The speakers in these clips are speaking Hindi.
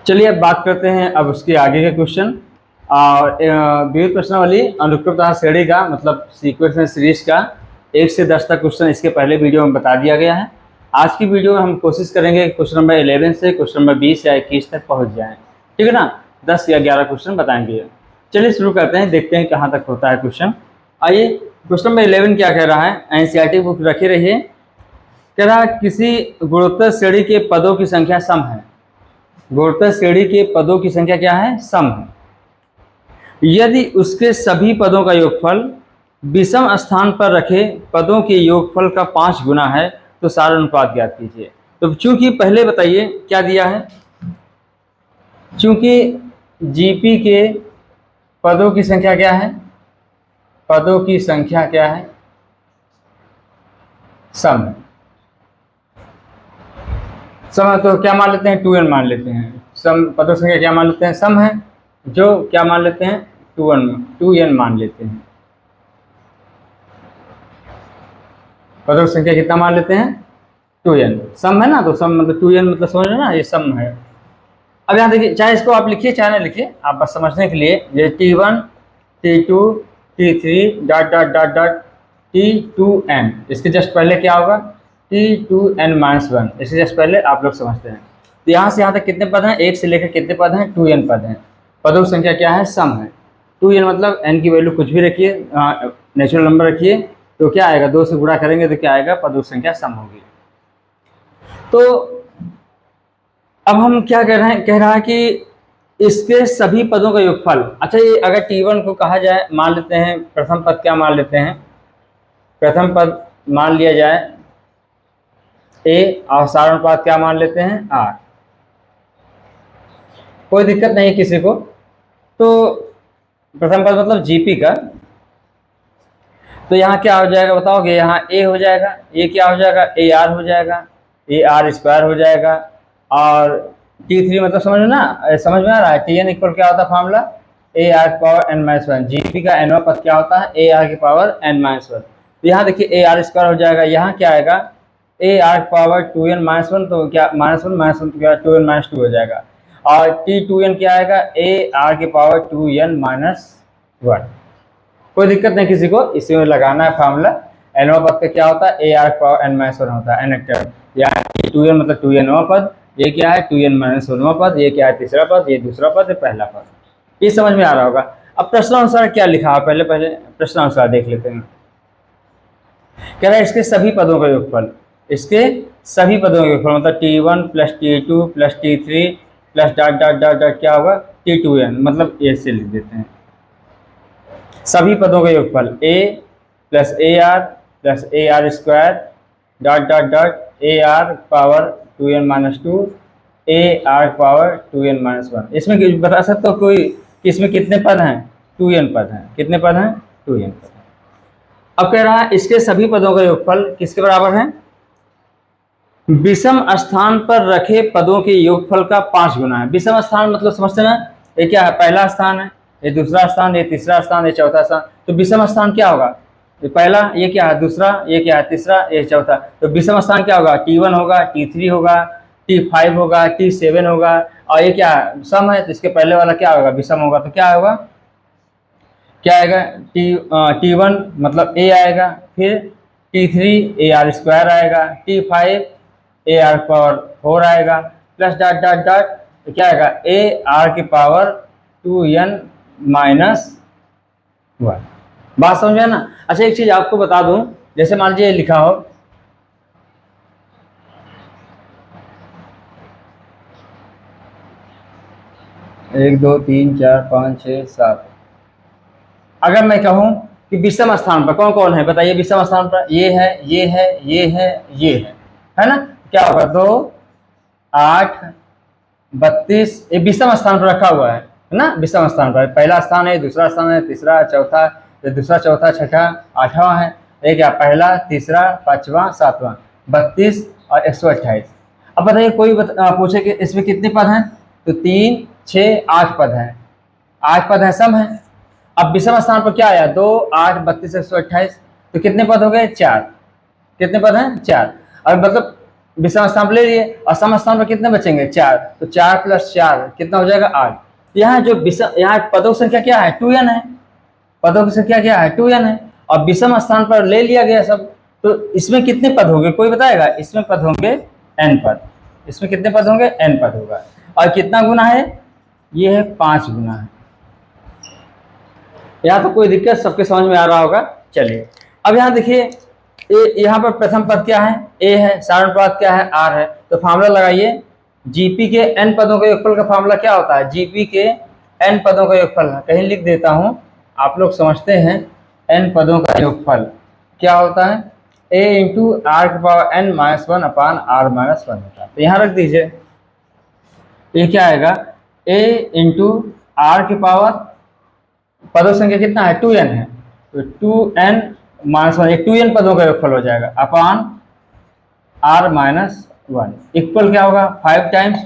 चलिए अब बात करते हैं अब उसके आगे के क्वेश्चन। और विविध प्रश्नावली अनुक्रमतः श्रेणी का मतलब सीक्वेंस सीरीज का 1 से 10 तक क्वेश्चन इसके पहले वीडियो में बता दिया गया है। आज की वीडियो में हम कोशिश करेंगे क्वेश्चन नंबर 11 से क्वेश्चन नंबर 20 या 21 तक पहुंच जाएं। ठीक है ना, 10 या 11 क्वेश्चन बताएंगे। चलिए शुरू करते हैं, देखते हैं कहाँ तक होता है क्वेश्चन। आइए, क्वेश्चन नंबर 11 क्या कह रहा है, एनसीईआरटी बुक रखे रहिए। कह रहा है किसी गुणोत्तर श्रेणी के पदों की संख्या सम है। गुणोत्तर श्रेणी के पदों की संख्या क्या है, सम है। यदि उसके सभी पदों का योगफल विषम स्थान पर रखे पदों के योगफल का 5 गुना है तो सार अनुपात ज्ञात कीजिए। तो चूंकि पहले बताइए क्या दिया है, चूंकि जीपी के पदों की संख्या क्या है, पदों की संख्या क्या है, सम है। सम तो क्या मान लेते हैं, 2n मान लेते हैं। सम पदों संख्या क्या मान लेते हैं, सम है, जो क्या मान लेते हैं, 2n मान लेते हैं। पदों संख्या कितना मान लेते हैं, 2n। सम है ना, तो सम मतलब 2n मतलब समझ रहे ना, ये सम है। अब यहाँ देखिए, चाहे इसको आप लिखिए चाहे ना लिखिए, आप बस समझने के लिए ये T1 T2 T3 dot dot dot dot T2n, इसके जस्ट पहले क्या होगा, T2n-1, इससे जस्ट पहले आप लोग समझते हैं। तो यहाँ से यहाँ तक कितने पद हैं, 1 से लेकर कितने पद हैं, 2n पद हैं। पदों की संख्या क्या है, सम है। 2n मतलब n की वैल्यू कुछ भी रखिए, नेचुरल नंबर रखिए, तो क्या आएगा, 2 से गुणा करेंगे तो क्या आएगा, पदों की संख्या सम होगी। तो अब हम क्या कह रहा है कि इसके सभी पदों का योगफल। अच्छा, ये अगर T1 को कहा जाए, मान लेते हैं प्रथम पद क्या मान लेते हैं, प्रथम पद मान लिया जाए a और सार अनुपात क्या मान लेते हैं, r। कोई दिक्कत नहीं किसी को। तो प्रथम पद मतलब जीपी का, तो यहाँ क्या हो जाएगा बताओगे, यहाँ a हो जाएगा, a क्या हो जाएगा, AR हो जाएगा, AR² हो जाएगा। और T3 मतलब समझ में ना, समझ में आ रहा है, Tn इक्वल क्या होता है फॉर्मूला, AR की पावर n-1। जीपी का nवां पद क्या होता है, AR की पावर n-1। तो यहाँ देखिए AR² हो जाएगा, यहाँ क्या आएगा, AR की पावर 2n-1, तो क्या -1 तो क्या 2n-2 हो जाएगा। और T2n क्या आएगा, AR की पावर 2n-1। कोई दिक्कत नहीं किसी को, इसी में लगाना है फार्मूला। nवां पद का क्या होता है, AR की पावर n-1 होता है, n यहाँ 2n मतलब 2nवां पद, ये क्या है 2n-1वां पद, ये क्या है तीसरा पद, ये दूसरा पद, ये पहला पद। ये समझ में आ रहा होगा। अब प्रश्नानुसार क्या लिखा है, पहले प्रश्नानुसार देख लेते हैं। कह रहा है इसके सभी पदों का योगफल, इसके सभी पदों का योगफल मतलब T1 plus T2 plus T3 plus dot dot dot dot क्या होगा, T2n, मतलब ए से लिख देते हैं। सभी पदों का योगफल a plus AR plus AR² dot dot dot AR power 2n-2 AR power 2n-1। इसमें बता सकते हो कोई कि इसमें कितने पद हैं, 2n पद हैं। कितने पद हैं, 2n पद। अब कह रहा है इसके सभी पदों का योगफल किसके बराबर है, विषम स्थान पर रखे पदों के योगफल का 5 गुना है। विषम स्थान मतलब समझते ना, ये क्या है, पहला स्थान है, ये दूसरा स्थान, ये तीसरा स्थान, ये चौथा स्थान। तो विषम स्थान क्या होगा, ये पहला, ये क्या है दूसरा, ये क्या है तीसरा, ये चौथा। तो विषम स्थान क्या होगा, T1 होगा, T3 होगा, T5 होगा, T7 होगा। और ये क्या है, सम है, तो इसके पहले वाला क्या होगा, विषम होगा। तो क्या होगा, क्या आएगा, T1 मतलब a आएगा, फिर T3 AR² आएगा, T5 AR पावर 4 आएगा, प्लस डॉट डॉट डॉट, तो क्या आएगा, AR की पावर 2n-1। बात समझ में ना। अच्छा, एक चीज आपको बता दूं, जैसे मान लीजिए लिखा हो एक दो तीन चार पाँच छः सात, अगर मैं कहूं कि विषम स्थान पर कौन कौन है बताइए, विषम स्थान पर ये है, ये है, ये है, ये है ना, क्या होगा, 2 8 32, ये विषम स्थान पर रखा हुआ है ना। विषम स्थान पर पहला स्थान है, दूसरा स्थान है, तीसरा चौथा, दूसरा चौथा छठा आठवां है, ये क्या, पहला तीसरा पांचवा सातवां, 32 और 128। अब बताइए कोई पूछे कि इसमें कितने पद हैं, तो 3 6 8 पद हैं, 8 पद हैं, सम है। अब विषम स्थान पर क्या आया, 2 8 32 128, तो कितने पद हो गए, 4। कितने पद हैं, 4। और मतलब विषम स्थान पर ले लिए और सम स्थान पर कितने बचेंगे 4, तो 4 + 4 कितना हो जाएगा 8। यहाँ जो विषम, यहाँ पदों की संख्या क्या है 2n है, पदों की संख्या क्या है 2n है और विषम स्थान पर ले लिया गया सब, तो इसमें कितने पद होंगे कोई बताएगा? इसमें पद होंगे n पद, इसमें कितने पद होंगे n पद होगा। और कितना गुना है? ये है 5 गुना है। यहाँ तो कोई दिक्कत, सबके समझ में आ रहा होगा। चलिए अब यहाँ देखिए, यहाँ पर प्रथम पद क्या है a है, साधारण पद क्या है r है, तो फार्मूला लगाइए। जीपी के n पदों के योगफल का फार्मूला क्या होता है? जीपी के n पदों का योगफल, कहीं लिख देता हूँ, आप लोग समझते हैं। n पदों का योगफल क्या होता है? a × r⁻n - 1 अपान r - 1 होता है। तो यहाँ रख दीजिए, ये क्या आएगा? a × r की पावर, पदों संख्या कितना है 2n है, तो 2n - 1, 2n पदों का योगफल हो जाएगा अपान r - 1 इक्वल क्या होगा 5 टाइम्स।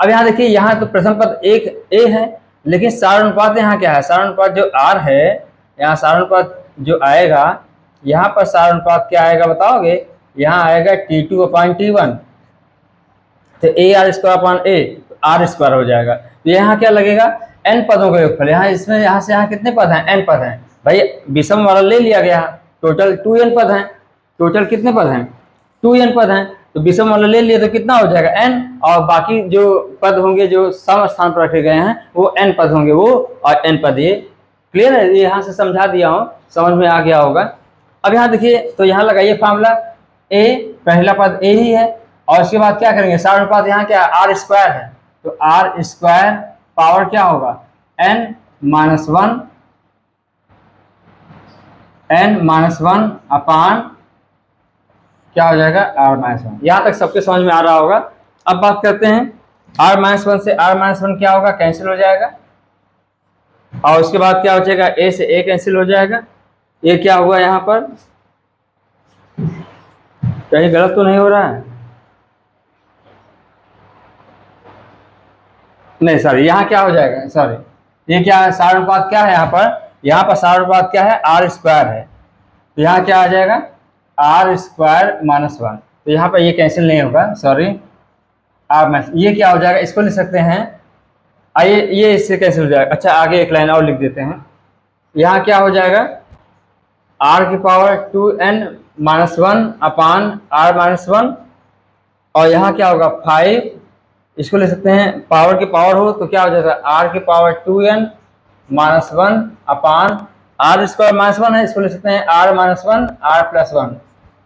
अब यहाँ देखिए, यहाँ तो प्रथम पद एक a है, लेकिन सारानुपात यहाँ क्या है? सारानुपात जो r है, यहाँ सारानुपात जो आएगा, यहाँ पर सारानुपात क्या आएगा बताओगे? यहाँ आएगा T2/T1, तो AR² अपान a, तो r² हो जाएगा। तो यहाँ क्या लगेगा? n पदों का योगफल। यहाँ इसमें यहाँ से यहाँ कितने पद हैं? n पद हैं भाई, विषम वाला ले लिया गया, टोटल 2n पद हैं। टोटल कितने पद हैं? 2n पद हैं, तो विषम वाला ले लिए तो कितना हो जाएगा n, और बाकी जो पद होंगे जो सम स्थान पर रखे गए हैं वो n पद होंगे, वो और n पद। ये क्लियर है? ये यहाँ से समझा दिया हूँ, समझ में आ गया होगा। अब यहाँ देखिए, तो यहाँ लगाइए फार्मूला, a पहला पद a ही है, और उसके बाद क्या करेंगे? सारानुपात यहाँ क्या है? r² है, तो r² पावर क्या होगा? n - 1 अपान क्या हो जाएगा? r - 1। यहाँ तक सबके समझ में आ रहा होगा। अब बात करते हैं, r - 1 से r - 1 क्या होगा? कैंसिल हो जाएगा, और उसके बाद क्या हो जाएगा? a से a कैंसिल हो जाएगा। ये क्या हुआ यहाँ पर? कहीं गलत तो नहीं हो रहा है? नहीं सॉरी, यहाँ क्या हो जाएगा? सॉरी, ये क्या है? सारानुपात क्या है यहाँ पर? यहाँ पर सारानुपात क्या है? r² है, तो यहाँ क्या आ जाएगा? r² - 1। तो यहाँ पर ये कैंसिल नहीं होगा, सॉरी, ये क्या हो जाएगा? इसको लिख सकते हैं, आइए ये इससे कैंसिल हो जाएगा। अच्छा, आगे एक लाइन और लिख देते हैं। यहाँ क्या हो जाएगा? r की पावर 2n - 1 अपान r - 1, और यहाँ क्या होगा 5, इसको ले सकते हैं, पावर की पावर हो तो क्या हो जाएगा? r की पावर 2n - 1 अपान r² - 1 है, इसको ले सकते हैं r - 1 r + 1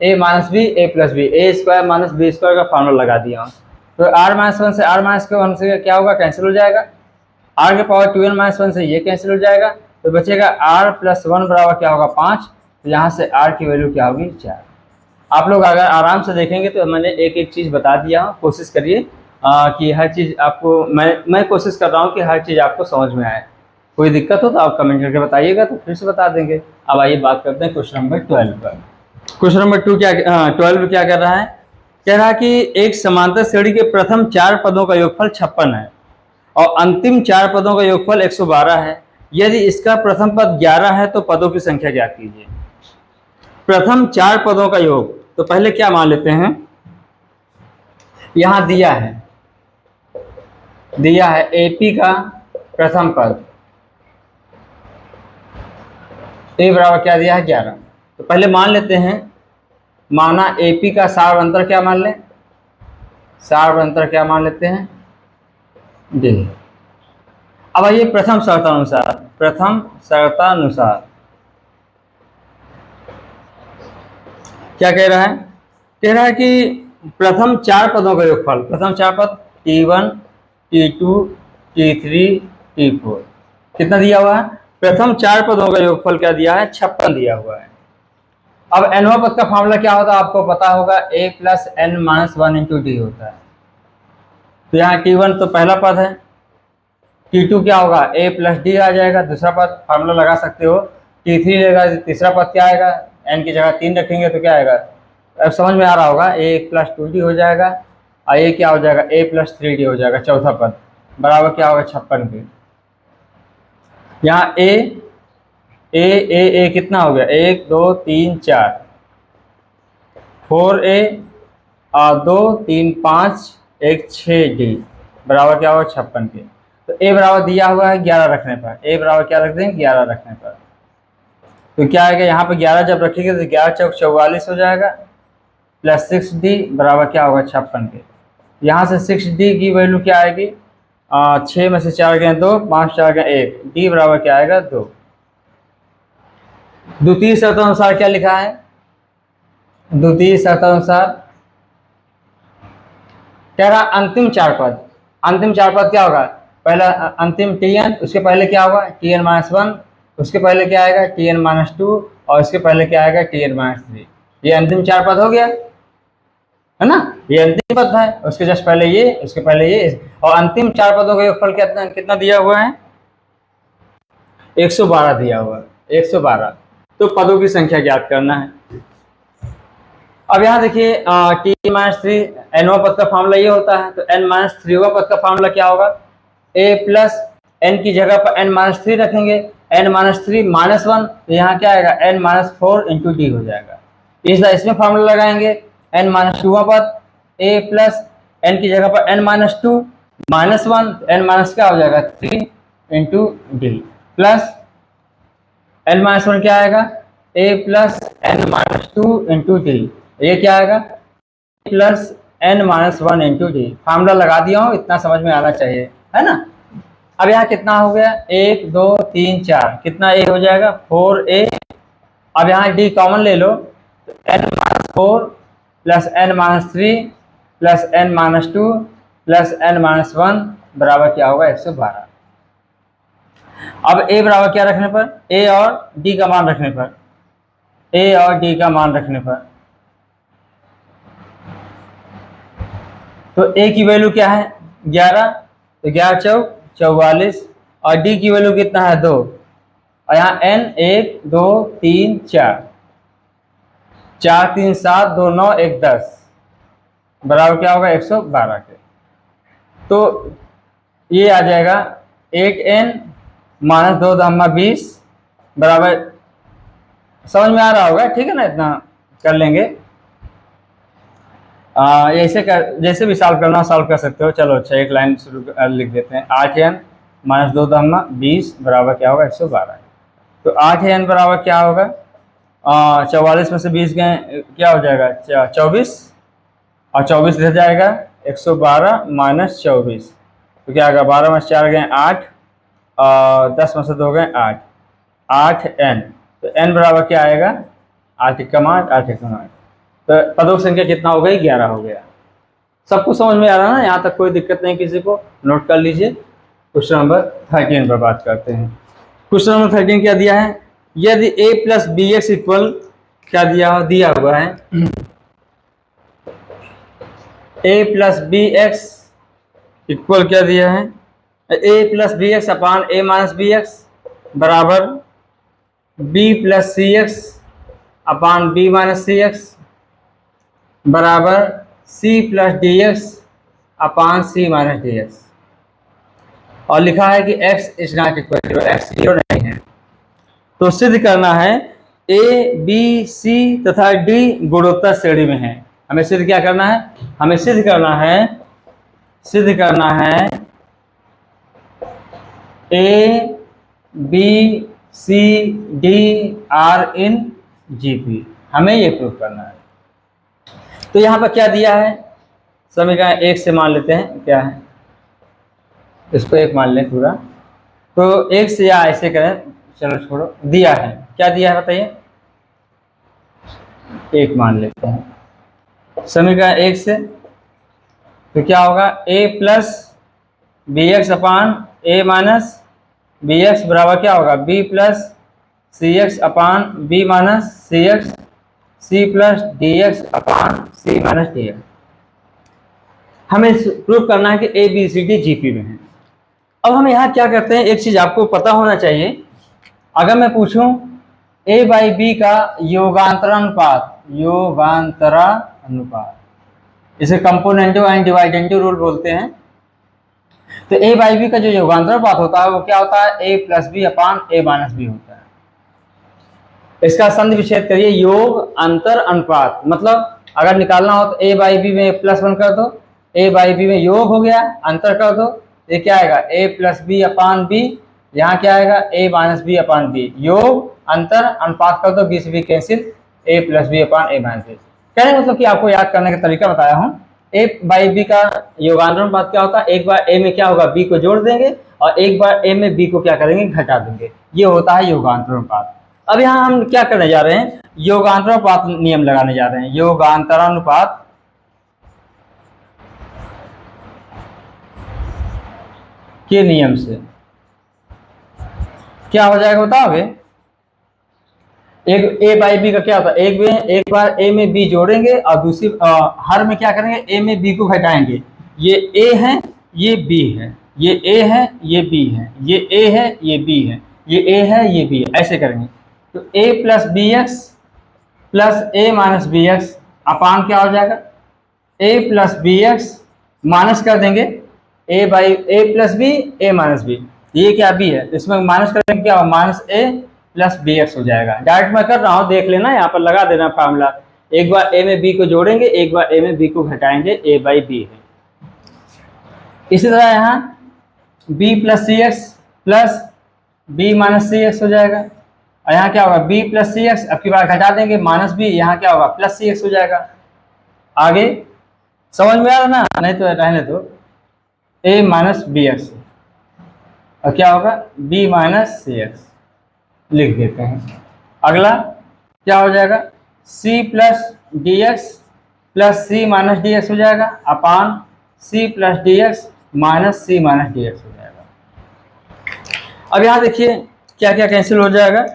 a - b a + b, a² - b² का फॉर्मूला लगा दिया हूँ। तो r - 1 से r - 1 से क्या होगा? कैंसिल हो जाएगा। r की पावर 2n - 1 से ये कैंसिल हो जाएगा, तो बचेगा r + 1 बराबर क्या होगा 5। तो यहाँ से r की वैल्यू क्या होगी? 4। आप लोग अगर आराम से देखेंगे तो मैंने एक एक चीज़ बता दिया हूँ। कोशिश करिए कि हर चीज़ आपको, मैं कोशिश कर रहा हूँ कि हर चीज़ आपको समझ में आए। कोई दिक्कत हो तो आप कमेंट करके बताइएगा, तो फिर से बता देंगे। अब आइए बात करते हैं क्वेश्चन नंबर 12 पर। क्वेश्चन नंबर 12 क्या कर रहा है? कह रहा है कि एक समांतर श्रेणी के प्रथम 4 पदों का योगफल 56 है और अंतिम 4 पदों का योगफल 112 है। यदि इसका प्रथम पद 11 है तो पदों की संख्या ज्ञात कीजिए। प्रथम 4 पदों का योग, तो पहले क्या मान लेते हैं? यहां दिया है AP का प्रथम पद, A बराबर क्या दिया है 11। तो पहले मान लेते हैं, माना AP का सार्वभौमंतर क्या मान लें? सार्वभौमंतर क्या मान लेते हैं? D। अब आइए प्रथम शर्तानुसार क्या कह रहा है? कह रहा है कि प्रथम 4 पदों का योगफल, प्रथम 4 पद T1 T2 T3 T4 कितना दिया हुआ है? प्रथम 4 पदों का योगफल क्या दिया है? 56 दिया हुआ है। अब nवां पद का फार्मूला क्या होता है? आपको पता होगा, a + n - 1 × d होता है। तो यहाँ T1 तो पहला पद है, T2 क्या होगा? a + d आ जाएगा, दूसरा पद फार्मूला लगा सकते हो। T3 लेगा, तीसरा पद क्या आएगा? n की जगह 3 रखेंगे तो क्या आएगा? अब समझ में आ रहा होगा, a + 2d हो जाएगा, और ये क्या हो जाएगा? a + 3d हो जाएगा, चौथा पद बराबर क्या होगा? 56 के। यहाँ a कितना हो गया? 1 2 3 4, 4a 2 3 5 1 6 डी बराबर क्या होगा 56 के। तो ए बराबर दिया हुआ है 11 रखने पर, ए बराबर क्या रख देंगे 11 रखने पर। तो क्या आएगा यहाँ पे 11 जब रखेंगे तो 11 चौक 44 हो जाएगा, प्लस 6d बराबर क्या होगा 56 के। यहाँ से 6d की वैल्यू क्या आएगी, 6 में से 4 गए 2, 5 4 गए 1, d बराबर क्या आएगा 2। द्वितीय शर्त अनुसार क्या लिखा है, द्वितीय शर्त अनुसार कह रहा अंतिम चार पद, अंतिम चार पद क्या होगा, पहला अंतिम tn, उसके पहले क्या होगा tn-1, उसके पहले क्या आएगा tn-2 और उसके पहले क्या आएगा tn-3। ये अंतिम चार पद हो गया है ना, ये अंतिम पद है, उसके जस्ट पहले ये, उसके पहले ये, और अंतिम चार पदों का योगफल कितना दिया हुआ है 112 दिया हुआ है 112। तो पदों की संख्या ज्ञात करना है। अब यहाँ देखिए t-3 nवा पद का फॉर्मूला ये होता है, तो n-3वां पद का फॉर्मूला क्या होगा, a प्लस n की जगह पर n-3 रखेंगे, n-3 -1, तो यहाँ क्या आएगा n-4 इंटू डी हो जाएगा। इसमें फॉर्मूला लगाएंगे n-2वां पद a प्लस n की जगह पर n-2 -1, n- क्या हो जाएगा 3 इंटू डी, प्लस n-1 क्या आएगा a plus n-2 into D, ये क्या आएगा plus n-1 into D. Formula लगा दिया हूँ, इतना समझ में आना चाहिए है ना। अब यहाँ कितना हो गया 1 2 3 4, कितना a हो जाएगा 4a। अब यहाँ d कॉमन ले लो, तो n-4 plus n-3 plus n-2 plus n-1 बराबर क्या होगा 112। अब a बराबर क्या रखने पर, a और d का मान रखने पर, a और d का मान रखने पर, तो a की वैल्यू क्या है 11, तो 11 चौक 44, और d की वैल्यू कितना है 2, और यहाँ n 1 2 3 4, 4 3 7 2 9 1 10 बराबर क्या होगा 112 के। तो ये आ जाएगा 8n - 2 20 बराबर, समझ में आ रहा होगा ठीक है ना, इतना कर लेंगे। ऐसे जैसे भी सॉल्व करना सॉल्व कर सकते हो। चलो अच्छा एक लाइन शुरू लिख देते हैं, 8n - 2 20 बराबर क्या होगा 112। तो 8n बराबर क्या होगा 44 में से 20 गए क्या हो जाएगा 24, और 24 रह जाएगा 112 - 24, तो क्या होगा 12 में से 4 गए 8, और 10 में से 2 गए 8, 8n। तो n बराबर क्या आएगा 8 का मान 8 का मान, तो पदों की संख्या कितना हो गई 11 हो गया। सब कुछ समझ में आ रहा है ना, यहाँ तक कोई दिक्कत नहीं किसी को, नोट कर लीजिए। क्वेश्चन नंबर 13 पर बात करते हैं। क्वेश्चन नंबर 13 क्या दिया है, यदि a plus b x equal क्या दिया हुआ है, a plus b x equal क्या दिया है, a plus b x upon a minus b x बराबर b plus c x upon b minus c x बराबर c plus d x upon c minus d x, और लिखा है कि x is not equal to x, 0 नहीं है। तो सिद्ध करना है a b c तथा d गुणोत्तर श्रेणी में है। हमें सिद्ध क्या करना है, हमें सिद्ध करना है a b c d are in GP, हमें ये प्रूव करना है। तो यहाँ पर क्या दिया है, समीकरण 1 से मान लेते हैं क्या है, इसको 1 मान लें पूरा, तो 1 से या ऐसे करें, चलो छोड़ो, दिया है क्या दिया है बताइए, 1 मान लेते हैं समीकरण 1 से। तो क्या होगा a plus b x upon a minus b x बराबर क्या होगा b plus c x upon b minus c x, c plus d x upon c minus d x. हमें प्रूव करना है कि a b c d GP में है। अब हम यहाँ क्या करते हैं, एक चीज़ आपको पता होना चाहिए, अगर मैं पूछूं a बाई बी का योगांतरा अनुपात, इसे कंपोनेंटिव एंड डिवाइडेंटिव रूल बोलते हैं। तो a बाई बी का जो योगांतर अनुपात होता है वो क्या होता है, a plus b upon a minus b होता है। इसका संधि विच्छेद करिए, योग अंतर अनुपात मतलब अगर निकालना हो तो a/b में +1 कर दो, a/b में योग हो गया, अंतर कर दो, ये क्या आएगा a+b/b, यहाँ क्या आएगा a-b/b, योग अंतर अनुपात कर दो, b से b कैंसिल, a+b/a-b। कहने मतलब कि आपको याद करने का तरीका बताया हूँ। a/b का योगांतर अनुपात क्या होता है, एक बार a में क्या होगा b को जोड़ देंगे और एक बार a में b को क्या करेंगे घटा देंगे, ये होता है योगांतर अनुपात। अब यहाँ हम क्या करने जा रहे हैं, योगांतरानुपात नियम लगाने जा रहे हैं। योगांतरानुपात के नियम से क्या हो जाएगा बताओगे, एक a/b का क्या होता है, एक बार a में b जोड़ेंगे और दूसरी हर में क्या करेंगे a में b को घटाएंगे। ये a है, ये b है, ये a है, ये b है, ये a है, ये b है, ये a है, ये b है, ऐसे करेंगे। तो a+bx प्लस a-bx अपान क्या हो जाएगा, a+bx माइनस कर देंगे a+b, a-b, ये क्या b है, इसमें माइनस कर देंगे, क्या होगा -a+bx हो जाएगा। डायरेक्ट मैं कर रहा हूँ, देख लेना, यहाँ पर लगा देना फार्मूला। एक बार a में b को जोड़ेंगे, एक बार a में b को घटाएंगे, a/b है। इसी तरह यहाँ b+cx प्लस b-cx हो जाएगा, और यहाँ क्या होगा b+cx, अब की बार घटा देंगे -b, यहाँ क्या होगा +cx हो जाएगा। आगे समझ में आ रहा ना, नहीं तो रहने दो, a-bx और क्या होगा b-cx लिख देते हैं। अगला क्या हो जाएगा c+dx प्लस c-dx हो जाएगा अपान c+dx माइनस c-dx हो जाएगा। अब यहाँ देखिए क्या क्या कैंसिल हो जाएगा,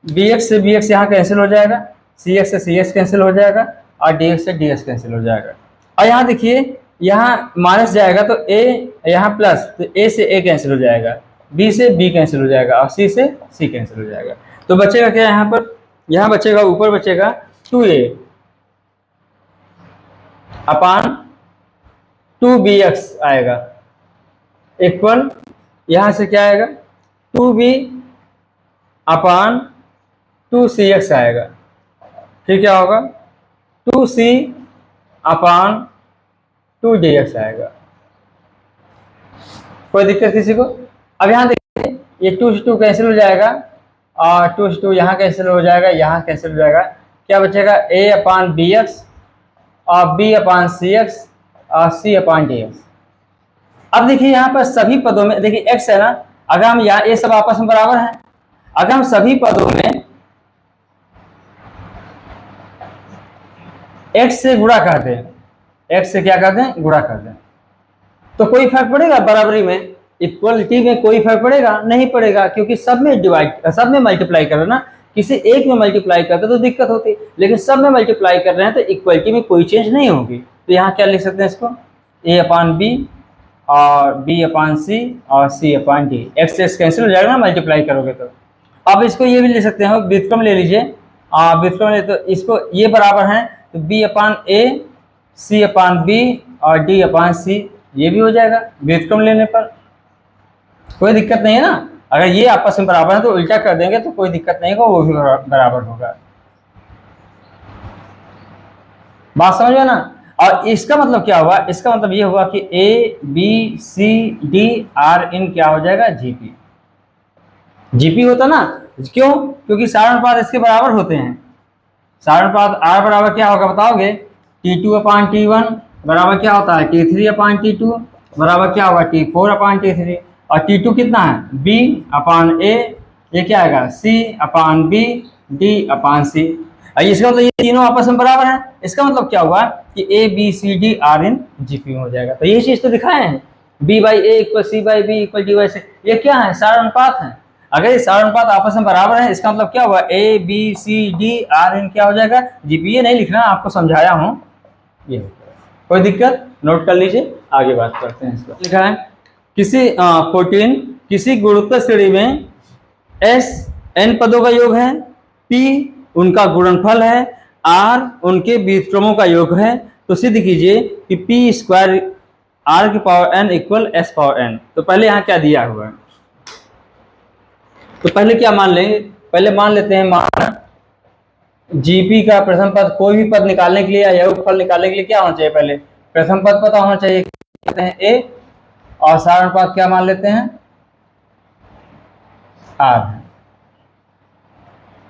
bx से bx यहाँ कैंसिल हो जाएगा, cx से cx कैंसिल हो जाएगा और dx से dx कैंसिल हो जाएगा। और यहाँ देखिए यहाँ माइनस जाएगा तो a, यहाँ प्लस तो a से a कैंसिल हो जाएगा, b से b कैंसिल हो जाएगा और c से c कैंसिल हो जाएगा। तो बचेगा क्या यहाँ पर, यहाँ बचेगा ऊपर बचेगा 2a अपान 2bx आएगा इक्वल, यहाँ से क्या आएगा 2b अपान 2cx आएगा, फिर क्या होगा 2c अपान 2dx आएगा। कोई दिक्कत किसी को। अब यहाँ देखिए ये 2 से 2 कैंसिल हो जाएगा और 2 से 2 यहाँ कैंसिल हो जाएगा, यहाँ कैंसिल हो जाएगा, क्या बचेगा a/bx और b/cx और c/dx। अब देखिए यहाँ पर सभी पदों में देखिए x है ना, अगर हम यहाँ ये सब आपस में बराबर है, अगर हम सभी पदों में x से गुणा कर दें, x से क्या कर दें गुणा कर दें, तो कोई फर्क पड़ेगा बराबरी में, इक्वलिटी में कोई फर्क पड़ेगा नहीं पड़ेगा, क्योंकि सब में मल्टीप्लाई कर रहे हैं ना, किसी एक में मल्टीप्लाई करते तो दिक्कत होती, लेकिन सब में मल्टीप्लाई कर रहे हैं तो इक्वलिटी में कोई चेंज नहीं होगी। तो यहाँ क्या लिख सकते हैं इसको a/b और b/c और c/d, x से कैंसिल हो जाएगा ना मल्टीप्लाई करोगे तो। अब इसको ये भी ले सकते हैं, व्युत्क्रम ले लीजिए, व्युत्क्रम ले तो इसको ये बराबर है तो b/a c/b और d/c, ये भी हो जाएगा व्युत्क्रम लेने पर, कोई दिक्कत नहीं है ना। अगर ये आपस में बराबर है तो उल्टा कर देंगे तो कोई दिक्कत नहीं होगा, वो भी बराबर होगा। बात समझ में ना। और इसका मतलब क्या हुआ, इसका मतलब ये हुआ कि a b c d r इन क्या हो जाएगा GP होता ना, क्यों, क्योंकि सारे अनुपात इसके बराबर होते हैं। सारे अनुपात r बराबर क्या होगा बताओगे, T2/T1 बराबर क्या होता है T3/T2 बराबर क्या होगा T4/T3, और T2 कितना है b/a, ये क्या आएगा c/b d/c। इसका मतलब ये तीनों आपस में बराबर हैं, इसका मतलब क्या हुआ कि a b c d r in GP में हो जाएगा। तो ये चीज तो दिखाए हैं b/a = c/b = d/c, ये क्या है सारे अनुपात हैं। अगर ये सारे अनुपात आपस में बराबर हैं, इसका मतलब क्या हुआ a b c d r इन क्या हो जाएगा GP। ये नहीं लिखना, आपको समझाया हूँ, ये कोई दिक्कत, नोट कर लीजिए। आगे बात करते हैं। इसको लिखा है किसी 14 किसी गुणोत्तर श्रेणी में s n पदों का योग है, p उनका गुणनफल है, r उनके व्युत्क्रमों का योग है, तो सिद्ध कीजिए कि p² r⁴n = s⁴n। तो पहले यहाँ क्या दिया हुआ है, तो पहले क्या मान लेंगे, पहले मान लेते हैं मान जीपी का प्रथम पद, कोई भी पद निकालने के लिए या योगफल निकालने के लिए क्या होना चाहिए, पहले प्रथम पद पता होना चाहिए, कहते हैं ए, और साधारण पद क्या मान लेते हैं, आर।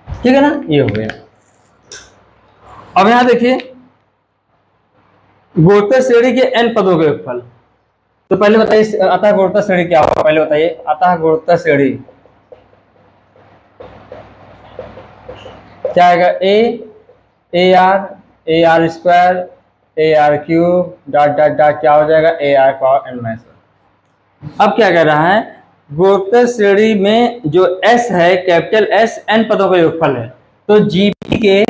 ठीक है ना, ये हो गया। अब यहां देखिए गुणोत्तर श्रेणी के n पदों के योगफल। तो पहले बताइए अतः गुणोत्तर श्रेणी क्या होगा, पहले बताइए अतः गुणोत्तर श्रेणी क्या आएगा, ए आर स्क्वायर ए R cube dot dot dot क्या हो जाएगा, A R power n minus. अब क्या कह रहा है, गुणोत्तर श्रेणी में जो s है, कैपिटल S n पदों का योगफल है, तो जीपी के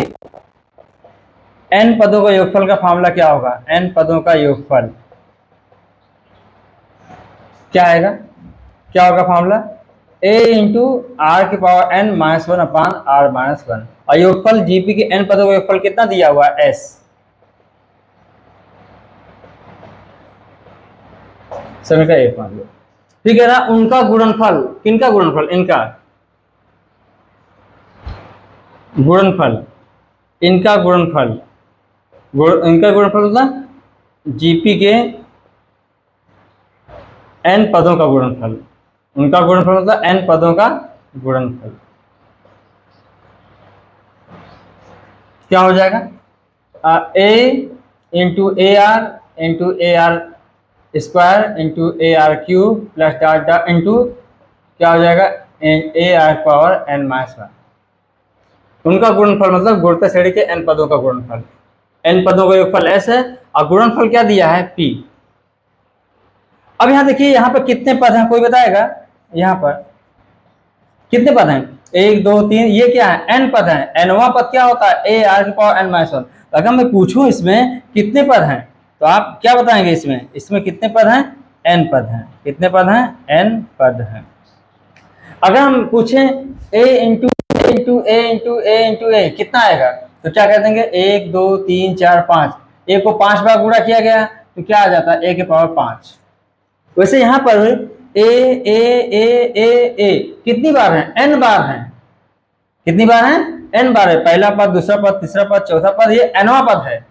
n पदों का योगफल का फॉर्मूला क्या होगा, n पदों का योगफल क्या आएगा, क्या होगा फॉर्मूला, a इंटू आर की power n minus one upon r minus one, और योगफल जीपी के n पदों का योगफल कितना दिया हुआ है, s। समय का एक मान लो, ठीक है ना। उनका गुणनफल, किनका गुणनफल, इनका गुणनफल, इनका गुणनफल, इनका गुणनफल होता जीपी के n पदों का गुणनफल, उनका गुणनफल होता है n पदों का गुणनफल। क्या हो जाएगा, a into a R square into a R cube plus dot dot into क्या हो जाएगा, A R power n minus one. उनका गुणनफल मतलब गुणोत्तर श्रेणी के n पदों का गुणनफल, n पदों का योगफल s है और गुणनफल क्या दिया है, p। अब यहां देखिए यहाँ पर कितने पद हैं, कोई बताएगा, यहाँ पर कितने पद हैं, 1 2 3, ये क्या है, n पद हैं। nवां पद क्या होता है, ए आर की पावर n माइनस वन। अगर मैं पूछूं इसमें कितने पद हैं, तो आप क्या बताएंगे, इसमें कितने पद हैं, n पद हैं। कितने पद हैं, n पद हैं। अगर हम पूछें a into a into a into a into a कितना आएगा, तो क्या कह देंगे, 1 2 3 4 5, ए को 5 बार गुणा किया गया तो क्या आ जाता है, a की पावर 5। वैसे यहां पर ए कितनी बार है, n बार है। कितनी बार है, n बार है। पहला पद, दूसरा पद, तीसरा पद, चौथा पद, ये nवां पद है।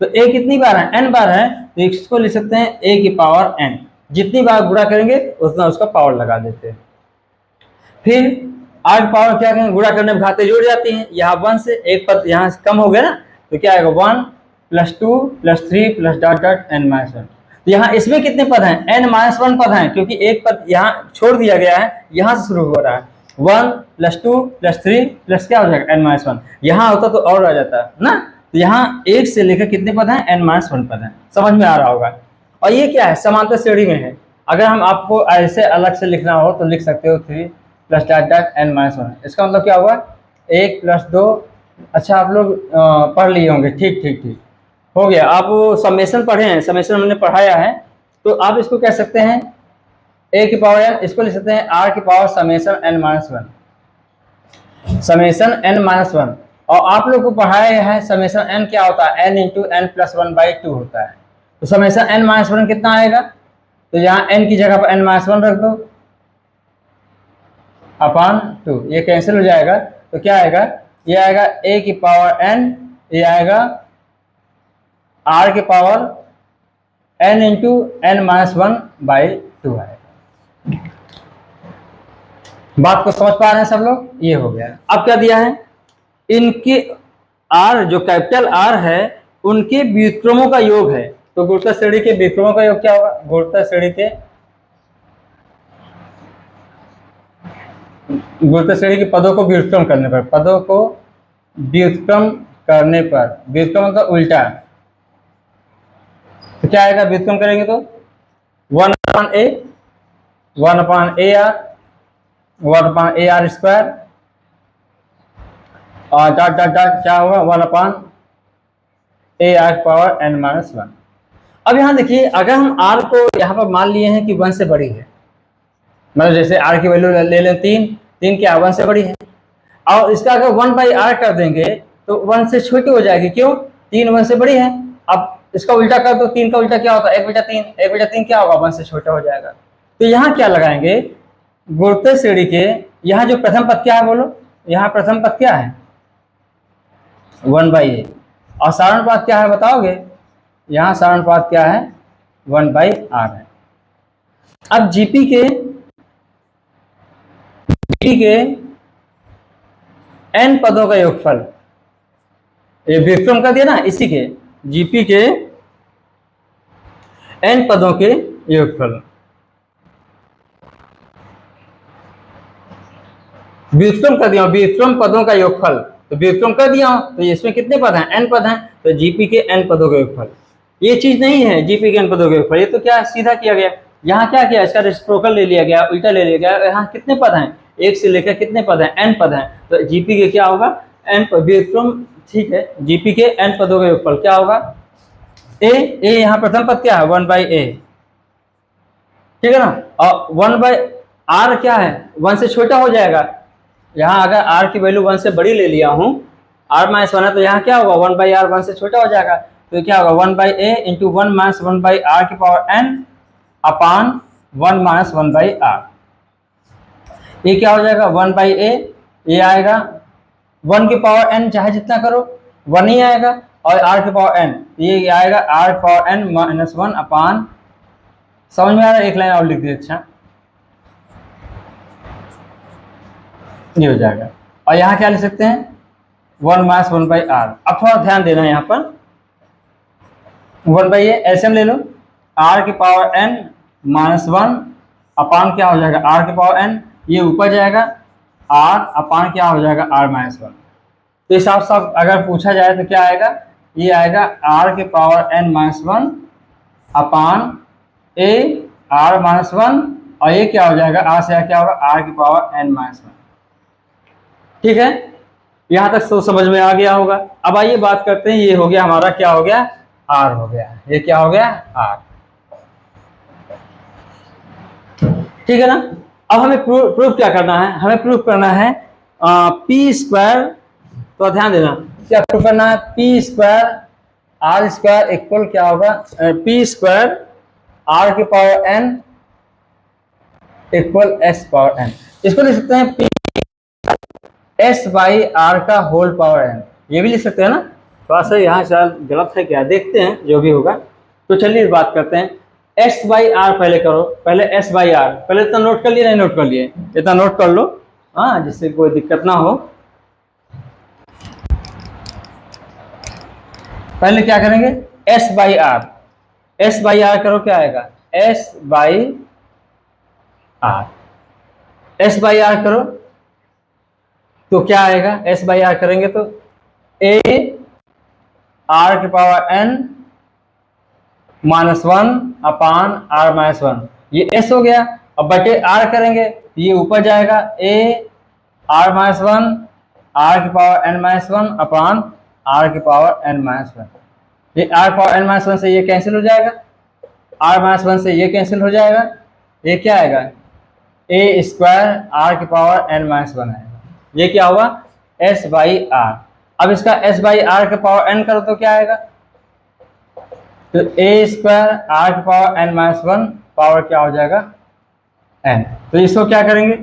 तो a कितनी बार है, n बार है, तो इसको लिख सकते हैं a की पावर n। जितनी बार गुणा करेंगे उतना उसका पावर लगा देते हैं। फिर आठ पावर क्या करेंगे, गुणा करने में घाते जुड़ जाती हैं। यहाँ 1 से एक पद यहाँ कम हो गया ना, तो क्या आएगा, 1 + 2 + 3 + dot dot n minus one. तो यहाँ इसमें कितने पद हैं, n माइनस वन पद हैं, क्योंकि एक पद यहाँ छोड़ दिया गया है, यहाँ से शुरू हो रहा है। 1 + 2 + 3 प्लस क्या हो जाएगा, n माइनस वन। यहाँ होता तो और आ जाता ना। तो यहाँ 1 से लेकर कितने पद हैं, n माइनस वन पद हैं। समझ में आ रहा होगा। और ये क्या है, समांतर श्रेणी में है। अगर हम आपको ऐसे अलग से लिखना हो तो लिख सकते हो 3 + dot dot n minus one. इसका मतलब क्या होगा, 1 + 2। अच्छा आप लोग पढ़ लिए होंगे, ठीक ठीक ठीक हो गया। आप समेशन पढ़े हैं, समेशन हमने पढ़ाया है, तो आप इसको कह सकते हैं a की पावर n, इसको लिख सकते हैं r की power summation n minus one, summation n minus one. और आप लोग को पढ़ाया है समेशन n क्या होता है, n इंटू n + 1/2 होता है। तो समेशन n माइनस वन कितना आएगा, तो यहाँ n की जगह पर n माइनस वन रख दो अपान 2, ये कैंसिल हो जाएगा। तो क्या आएगा, ये आएगा a की पावर n, ये आएगा r की power n into n minus 1/2 आएगा। बात को समझ पा रहे हैं सब लोग, ये हो गया। अब क्या दिया है, इनके r जो कैपिटल R है उनके व्युत्क्रमों का योग है। तो गुणोत्तर श्रेणी के व्युत्क्रमों का योग क्या होगा, गुणोत्तर श्रेणी के पदों को व्युत्क्रम करने पर, पदों को व्युत्क्रम करने पर, व्युत्क्रम मतलब उल्टा, तो क्या आएगा, व्युत्क्रम करेंगे तो 1/a 1/ar 1/ar स्क्वायर और डॉट डॉट डॉट क्या होगा, 1/ar power n minus one. अब यहाँ देखिए, अगर हम r को यहाँ पर मान लिए हैं कि 1 से बड़ी है, मतलब जैसे r की वैल्यू ले लें 3 क्या 1 से बड़ी है, और इसका अगर 1/r कर देंगे तो 1 से छोटी हो जाएगी। क्यों, 3 1 से बड़ी है। अब इसका उल्टा कर दो, 3 का उल्टा क्या होता है, 1/3, 1/3 क्या होगा, 1 से छोटा हो जाएगा। तो यहाँ क्या लगाएंगे, गुणोत्तर श्रेणी के यहाँ जो प्रथम पद क्या है, बोलो यहाँ प्रथम पद क्या है, 1/a। और साधारण क्या है बताओगे? यहाँ साधारण क्या है? 1/r है। अब जीपी के n पदों का योगफल, ये व्युत्क्रम कर दिया ना, इसी के जीपी के n पदों के योगफल, व्युत्क्रम कर दिया, व्युत्क्रम पदों का योगफल, तो व्युत्क्रम कर दिया तो इसमें कितने पद हैं? n पद हैं, तो जीपी के n पदों का योगफल। ये चीज नहीं है जीपी के n पदों का योगफल, ये तो क्या सीधा किया गया, यहाँ क्या किया, इसका रेसिप्रोकल ले लिया गया, उल्टा ले लिया गया। यहाँ कितने पद हैं? एक से लेकर कितने पद हैं? n पद हैं, तो जीपी के क्या होगा? n पद, व्युत्क्रम, ठीक है, जीपी के n पदों का योगफल क्या होगा? a। यहाँ प्रथम पद क्या है? 1/a, ठीक है ना। और 1/r क्या है? 1 से छोटा हो जाएगा। यहाँ अगर r की वैल्यू 1 से बड़ी ले लिया हूँ, r - 1 है, तो यहाँ क्या होगा? 1/r 1 से छोटा हो जाएगा, तो क्या होगा? 1/a इंटू 1 - 1/r की पावर n अपान 1 - 1/r। ये क्या हो जाएगा? 1/a, ये आएगा 1 की पावर n, चाहे जितना करो 1 ही आएगा, और r की पावर n, ये आएगा r की पावर n - 1 अपान, समझ में आ रहा है? एक लाइन और लिख दी, अच्छा ये हो जाएगा। और यहाँ क्या लिख सकते हैं? 1 - 1/r। अब थोड़ा ध्यान देना यहाँ पर, 1/a एलसीएम ले लो, r की पावर n - 1 अपान क्या हो जाएगा? r की पावर n, ये ऊपर जाएगा, r अपान क्या हो जाएगा? r - 1। तो इस हिसाब से अगर पूछा जाए तो क्या आएगा? ये आएगा r की power n - 1 upon a r - 1, और ये क्या हो जाएगा? r से क्या होगा? r की पावर n - 1। ठीक है, यहां तक तो समझ में आ गया होगा। अब आइए बात करते हैं, ये हो गया हमारा, क्या हो गया? r हो गया, ये क्या हो गया? r, ठीक है ना। अब हमें प्रूफ क्या करना है? हमें प्रूफ करना है p स्क्वायर, तो ध्यान देना, क्या प्रूफ करना है? p square r square equal क्या होगा? p स्क्वायर r की power n equal s power n। इसको लिख सकते हैं p s/r का होल पावर n, ये भी लिख सकते हैं ना। थोड़ा सा यहाँ शायद गलत है क्या, देखते हैं जो भी होगा। तो चलिए बात करते हैं, s/r पहले करो, पहले s/r, पहले इतना नोट कर लिए? नहीं नोट कर लिए? इतना नोट कर लो, हाँ, जिससे कोई दिक्कत ना हो। पहले क्या करेंगे? s/r, s/r करो, क्या आएगा? s/r, s/r करो तो क्या आएगा? s/r करेंगे तो a r की पावर n -1 अपान r - 1, ये s हो गया। अब बटे r करेंगे, ये ऊपर जाएगा, a r - 1 r की पावर n - 1 अपान r की पावर n - 1। ये r पावर n - 1 से ये कैंसिल हो जाएगा, r - 1 से ये कैंसिल हो जाएगा, ये क्या आएगा? a स्क्वायर r की पावर n - 1 आएगा। ये क्या हुआ? s/r। अब इसका s/r के पावर n करो तो क्या आएगा? तो a स्क्वायर r की पावर n - 1 पावर क्या हो जाएगा? n। तो इसको क्या करेंगे?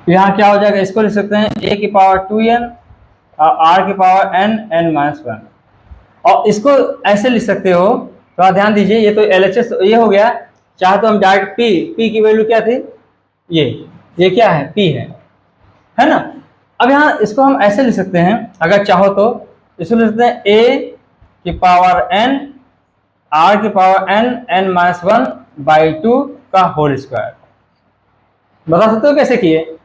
यहाँ क्या हो जाएगा? इसको लिख सकते हैं a की पावर 2n और r की पावर n 1। और इसको ऐसे लिख सकते हो, थोड़ा ध्यान दीजिए, ये तो LHS ये हो गया। चाहे तो हम डायरेक्ट p की वैल्यू क्या थी? ये क्या है? p है ना। अब यहाँ इसको हम ऐसे लिख सकते हैं, अगर चाहो तो इसको लिख सकते हैं a की पावर n r की पावर n 1/2 का होल स्क्वायर। बता सकते हो कैसे किए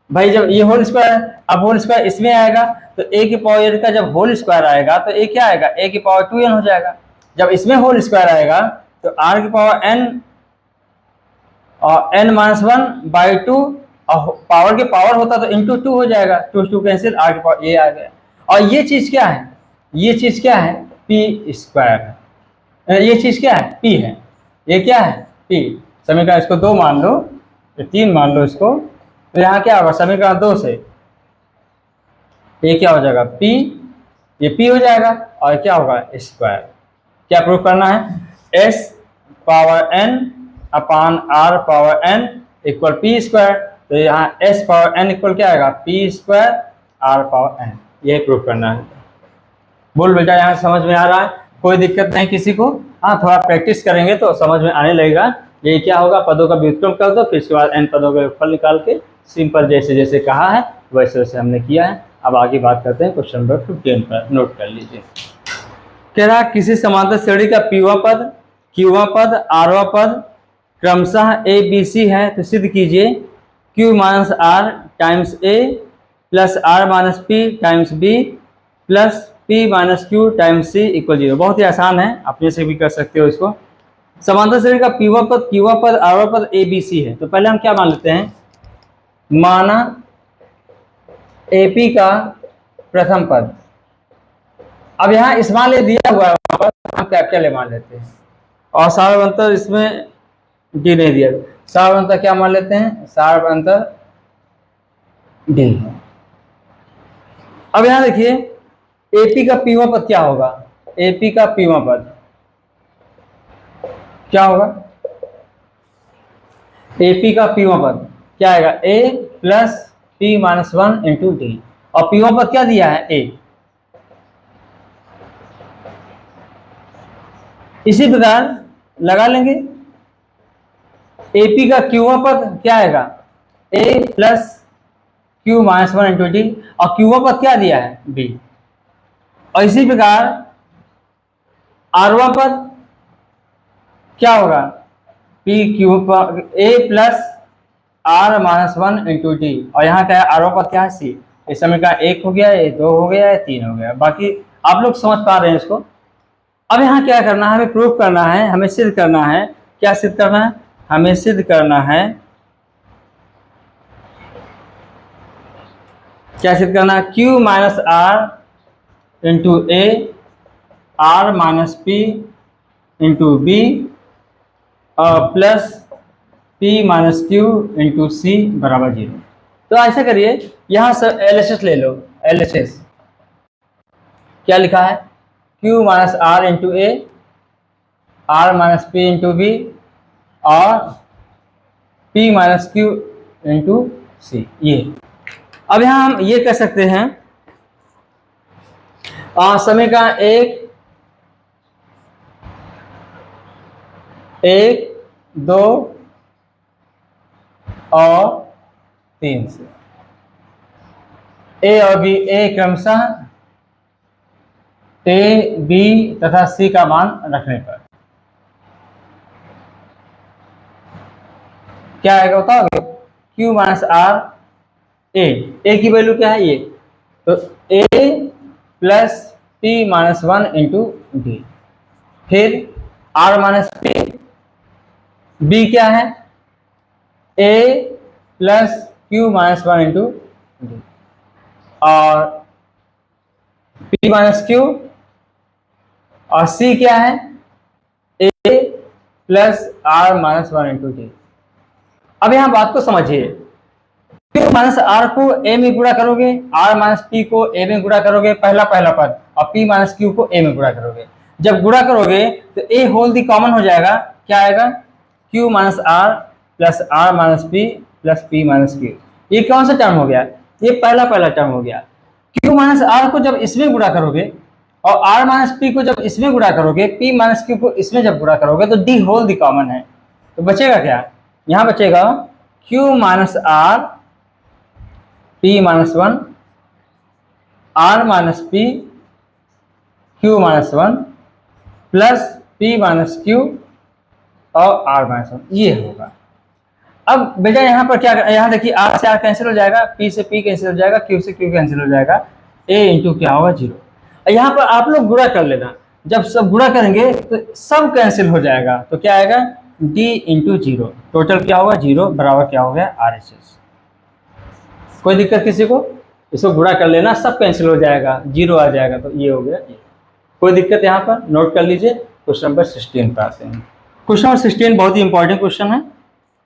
भाई? जब ये होल स्क्वायर है, अब होल स्क्वायर इसमें आएगा तो a की पावर n का जब होल स्क्वायर आएगा तो a क्या आएगा? a की पावर 2n हो जाएगा। जब इसमें होल स्क्वायर आएगा तो r की पावर n और n - 1/2, और पावर के पावर होता तो इंटू 2 हो जाएगा, 2 कैंसिल, r की पावर ये आ गया। और ये चीज क्या है? ये चीज क्या है? p स्क्वायर है। ये चीज क्या है? p है। ये क्या है? p। समीकरण इसको 2 मान लो, 3 मान लो इसको, तो यहाँ क्या होगा? समीकरण 2 से ये क्या हो जाएगा? p, ये p हो जाएगा, और क्या होगा? स्क्वायर। क्या प्रूफ करना है? s power n upon r power n equal p square. तो यहाँ s पावर n इक्वल क्या आएगा? p square r power n, यही प्रूव करना है। बोल बेटा यहाँ समझ में आ रहा है, कोई दिक्कत नहीं किसी को? हाँ, थोड़ा प्रैक्टिस करेंगे तो समझ में आने लगेगा। ये क्या होगा, पदों का व्युत्क्रम कर दो, फिर इसके बाद एन पदों का योगफल निकाल के सिंपल जैसे जैसे कहा है वैसे वैसे हमने किया है। अब आगे बात करते हैं क्वेश्चन नंबर 15 पर, नोट कर लीजिए। कह रहा किसी समांतर श्रेणी का पीवा पद, क्यूवा पद, आरवा पद क्रमशः ए बी सी है तो सिद्ध कीजिए q minus r times a plus are minus p times b plus P minus q times c equal 0। बहुत ही आसान है, अपने से भी कर सकते हो इसको। समांतर श्रेणी का पीवा पद, क्यूवा पद, आरवा पद ए बी सी है तो पहले हम क्या मान लेते हैं, माना एपी का प्रथम पद। अब यहाँ स्मॉल ए दिया हुआ है, वहां पर हम कैपिटल ए मान लेते हैं और सार्वभौमत्व इसमें डी नहीं दिया, सार्वभौमत्व क्या मान लेते हैं, सार्वभौमत्व डी है। अब यहाँ देखिए एपी का पीवा पद क्या होगा, एपी का पीवा पद क्या होगा, एपी का पीवा पद क्या आएगा, a plus P minus 1 into D, और पीवा पद क्या दिया है, ए। इसी प्रकार लगा लेंगे, एपी का क्यूवा पद क्या आएगा, a plus Q minus 1 into D, और क्यूवा पद क्या दिया है, बी। और इसी प्रकार आरवा पद क्या होगा, p q a plus are minus 1 into D, और यहाँ क्या है, आरवा पद क्या है, सी। इस समय का 1 हो गया, ये 2 हो गया, ये 3 हो गया, बाकी आप लोग समझ पा रहे हैं इसको। अब यहाँ क्या करना है, हमें प्रूव करना है, हमें सिद्ध करना है। क्या सिद्ध करना है, हमें सिद्ध करना है, क्या सिद्ध करना है, q minus r into a r minus p into b और plus P minus q into c बराबर 0। तो ऐसा करिए, यहाँ से LHS ले लो, LHS क्या लिखा है, q minus r into a r minus p into b और P minus q into c, ये। अब यहाँ हम ये कह सकते हैं, समीकरण 1, 2 और 3 से ए और बी, ए क्रमशः ए बी तथा सी का मान रखने पर क्या आएगा बताओगे, क्यू माइनस आर, ए की वैल्यू क्या है, ये, तो A plus P minus 1 into D, फिर आर माइनस पी, बी क्या है, A plus Q minus 1 into D, और पी माइनस क्यू, और सी क्या है, A plus are minus 1 into D. अब यहाँ बात को समझिए, क्यू माइनस आर को ए में गुणा करोगे, आर माइनस पी को ए में गुणा करोगे, पहला पद, और पी माइनस क्यू को ए में गुणा करोगे। जब गुणा करोगे तो ए होल दी कॉमन हो जाएगा, क्या आएगा, q minus r plus are minus p plus P minus q. ये कौन सा टर्म हो गया, ये पहला टर्म हो गया। क्यू माइनस आर को जब इसमें गुणा करोगे और आर माइनस पी को जब इसमें गुणा करोगे, पी माइनस क्यू को इसमें जब गुणा करोगे तो डी होल दी कॉमन है, तो बचेगा क्या, यहाँ बचेगा q minus r p minus 1 r minus p q minus 1 plus P minus Q और आर माइनस 1, ये होगा। अब बेटा यहाँ पर क्या, यहाँ देखिए आर से आर कैंसिल हो जाएगा, पी से पी कैंसिल हो जाएगा, क्यू से क्यू कैंसिल हो जाएगा, ए इंटू क्या होगा 0। यहाँ पर आप लोग गुणा कर लेना, जब सब गुणा करेंगे तो सब कैंसिल हो जाएगा, तो क्या आएगा d इंटू 0, टोटल क्या होगा 0 बराबर क्या हो गया RHS। कोई दिक्कत किसी को, इसको गुणा कर लेना, सब कैंसिल हो जाएगा, 0 आ जाएगा, तो ये हो गया। कोई दिक्कत यहाँ पर, नोट कर लीजिए। क्वेश्चन नंबर 16 पर आते हैं। क्वेश्चन नंबर 16 बहुत ही इंपॉर्टेंट क्वेश्चन है।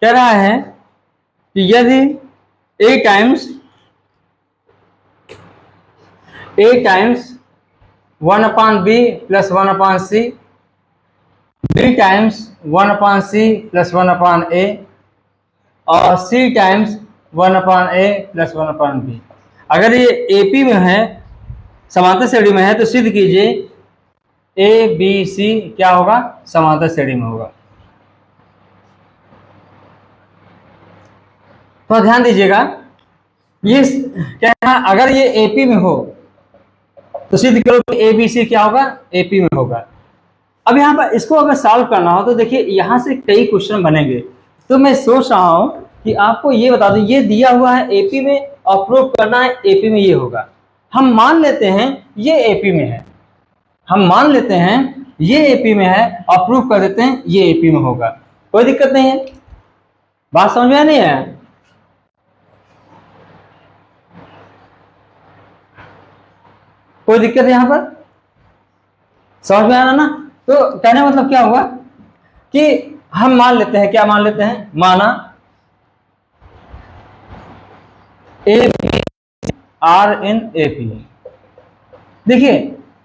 कह रहा है कि यदि a times 1/b plus 1/c, b times 1/c plus 1/a और c times 1/a plus 1/b। अगर ये एपी में है, समांतर श्रेणी में है, तो सिद्ध कीजिए ए बी सी क्या होगा, समांतर श्रेणी में होगा। तो ध्यान दीजिएगा, ये क्या है, अगर ये एपी में हो तो सिद्ध करो कि ए बी सी क्या होगा, एपी में होगा। अब यहाँ पर इसको अगर सॉल्व करना हो तो देखिए यहाँ से कई क्वेश्चन बनेंगे, तो मैं सोच रहा हूँ कि आपको ये बता दूं, ये दिया हुआ है एपी में और प्रूव करना है एपी में ये होगा। हम मान लेते हैं ये एपी में है, हम मान लेते हैं ये एपी में है और प्रूव कर देते हैं ये एपी में होगा, कोई दिक्कत नहीं है। बात समझ में नहीं है? कोई दिक्कत है यहाँ पर? समझ में आ रहा ना? तो कहने का मतलब क्या हुआ कि हम मान लेते हैं, क्या मान लेते हैं, माना ए आर इन एपी। देखिए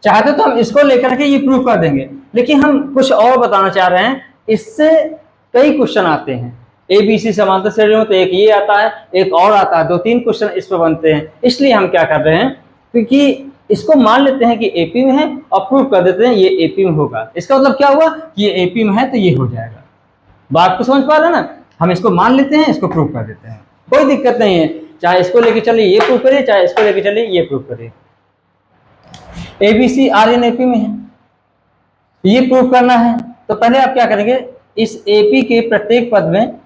चाहते तो हम इसको लेकर के ये प्रूफ कर देंगे, लेकिन हम कुछ और बताना चाह रहे हैं। इससे कई क्वेश्चन आते हैं, एबीसी समांतर श्रेणी में तो एक ये आता है, एक और आता है, 2-3 क्वेश्चन इस पर बनते हैं। इसलिए हम क्या कर रहे हैं, क्योंकि इसको मान लेते हैं कि एपी में है और प्रूफ कर देते हैं ये एपी में होगा। इसका मतलब क्या हुआ कि ये एपी में है तो ये हो जाएगा। बात को समझ पा रहे हैं ना? हम इसको मान लेते हैं, इसको प्रूफ कर देते हैं, कोई दिक्कत नहीं है। चाहे इसको लेके चलिए ये प्रूफ करिए, चाहे इसको लेके चलिए ये प्रूफ करिए। एबीसी आर इन एपी में है, ये प्रूफ करना है, तो पहले आप क्या करेंगे, इस एपी के प्रत्येक पद में,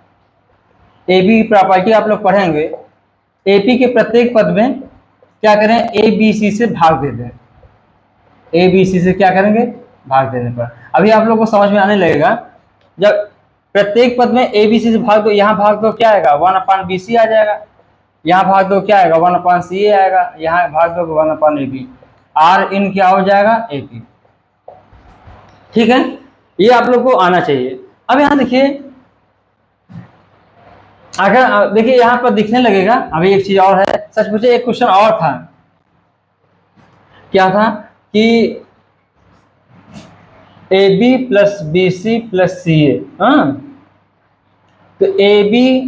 एबी की प्रॉपर्टी आप लोग पढ़ेंगे, एपी के प्रत्येक पद में क्या करें, ए बी सी से भाग दे दें। ए बी सी से क्या करेंगे, भाग देने पर अभी आप लोग को समझ में आने लगेगा। जब प्रत्येक पद में ए बी सी से भाग दो, यहाँ भाग दो क्या आएगा, 1/BC आ जाएगा। यहाँ भाग दो क्या आएगा, 1/CA आएगा। यहाँ भाग दो 1/AB। आर इन क्या हो जाएगा, एपी। ठीक है, ये आप लोग को आना चाहिए। अब यहाँ देखिए, अगर देखिए यहाँ पर दिखने लगेगा, अभी एक चीज और है, सच पूछे एक क्वेश्चन और था, क्या था कि a B plus b c plus c a, तो a B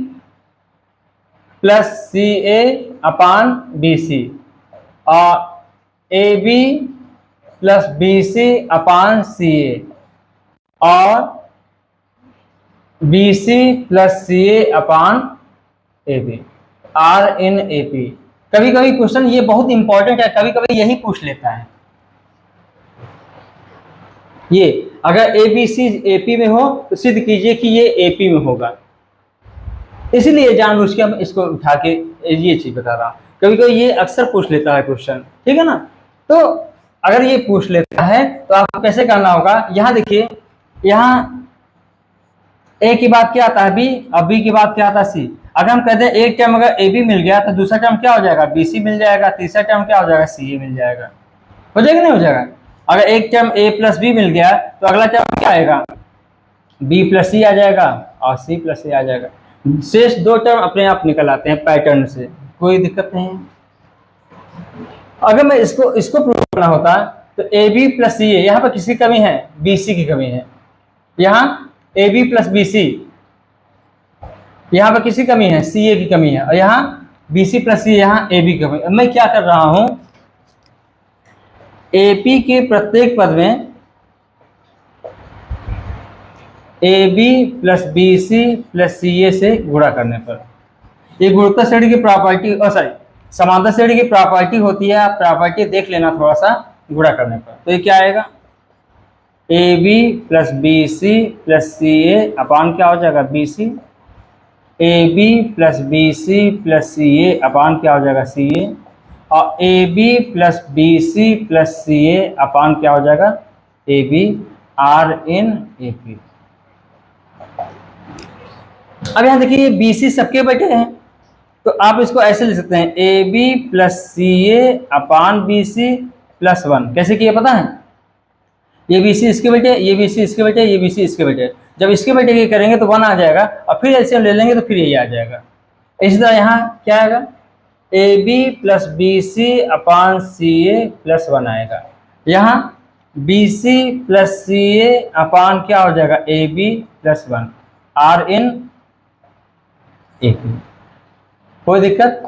plus c a upon b c और a B plus b c upon c ए और b c plus c a upon a b, are in A P. कभी कभी क्वेश्चन ये बहुत इंपॉर्टेंट है, कभी कभी यही पूछ लेता है। ये अगर ए बी सी एपी में हो तो सिद्ध कीजिए कि ये एपी में होगा। इसीलिए जानबूझ के हम इसको उठा के ये चीज बता रहा हूं। कभी कभी ये अक्सर पूछ लेता है क्वेश्चन, ठीक है ना? तो अगर ये पूछ लेता है तो आपको कैसे करना होगा, यहाँ देखिए, यहाँ ए की बात क्या आता है बी, और बी की बात क्या आता है सी। अगर हम कहते हैं एक टर्म अगर ए बी मिल गया तो दूसरा टर्म क्या हो जाएगा, बी सी मिल जाएगा, तीसरा टर्म क्या हो जाएगा, सी ए मिल जाएगा। हो जाएगा नहीं हो जाएगा? अगर एक टर्म ए प्लस बी मिल गया तो अगला टर्म क्या आएगा, बी प्लस सी आ जाएगा और सी प्लस ए आ जाएगा। शेष 2 टर्म अपने आप निकल आते हैं पैटर्न से, कोई दिक्कत नहीं है। अगर मैं इसको प्रूव करना होता तो ए बी प्लस सी ए, यहाँ पर किसकी कमी है, बी सी की कमी है। यहाँ a B plus b c, यहाँ पर किसकी कमी है, सी ए की कमी है, और यहाँ बी सी प्लस सी, यहाँ ए बी की कमी। मैं क्या कर रहा हूँ, एपी के प्रत्येक पद में a B plus b c plus c a से गुणा करने पर, ये गुणोत्तर श्रेणी की प्रॉपर्टी, समांतर श्रेणी की प्रॉपर्टी होती है, आप प्रॉपर्टी देख लेना थोड़ा सा, गुणा करने पर। तो ये क्या आएगा, a B plus b c plus c a upon क्या हो जाएगा, b c. A B plus b c plus c a upon क्या हो जाएगा, सी ए। और a B plus b c plus c a upon क्या हो जाएगा, ए b, are in A P. अब यहाँ देखिए बी सी सबके बेटे हैं, तो आप इसको ऐसे लिख सकते हैं, a B plus c a upon b c plus 1। कैसे किया पता है, ये बी सी इसके बेटे, ये बी सी इसके बेटे, ये बी सी इसके बेटे। जब इसके बेटे ये करेंगे तो 1 आ जाएगा, और फिर एलसीएम ले लेंगे तो फिर ये आ जाएगा। इसी तरह यहाँ क्या आएगा, a B plus b c upon c a plus 1 आएगा। यहाँ B c plus c a upon क्या हो जाएगा, A B plus 1, are in A P. कोई दिक्कत?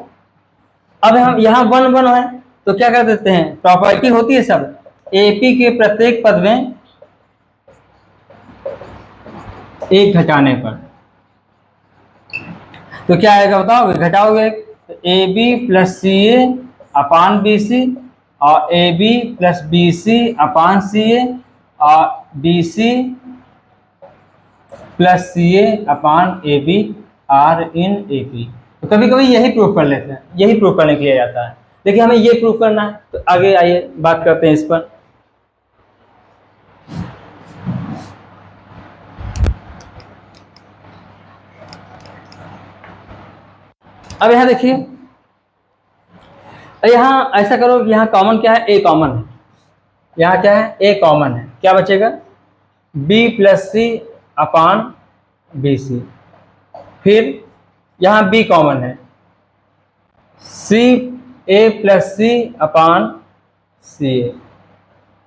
अब हम यहाँ 1 1 है तो क्या कर देते हैं, प्रॉपर्टी होती है सब, एपी के प्रत्येक पद में एक घटाने पर, तो क्या आएगा बताओगे, घटाओगे a B plus c a upon b c, और a B plus b c upon c ए, और b c plus c a upon a b are in A P. तो कभी कभी यही प्रूफ कर लेते हैं, यही प्रूफ करने के लिए जाता है, लेकिन हमें ये प्रूफ करना है, तो आगे आइए बात करते हैं इस पर। अब यहाँ देखिए, यहाँ ऐसा करो कि यहाँ कॉमन क्या है, ए कॉमन है, यहाँ क्या है, ए कॉमन है, क्या बचेगा, बी प्लस सी अपान बी सी, फिर यहाँ बी कॉमन है, सी a plus C upon c ए,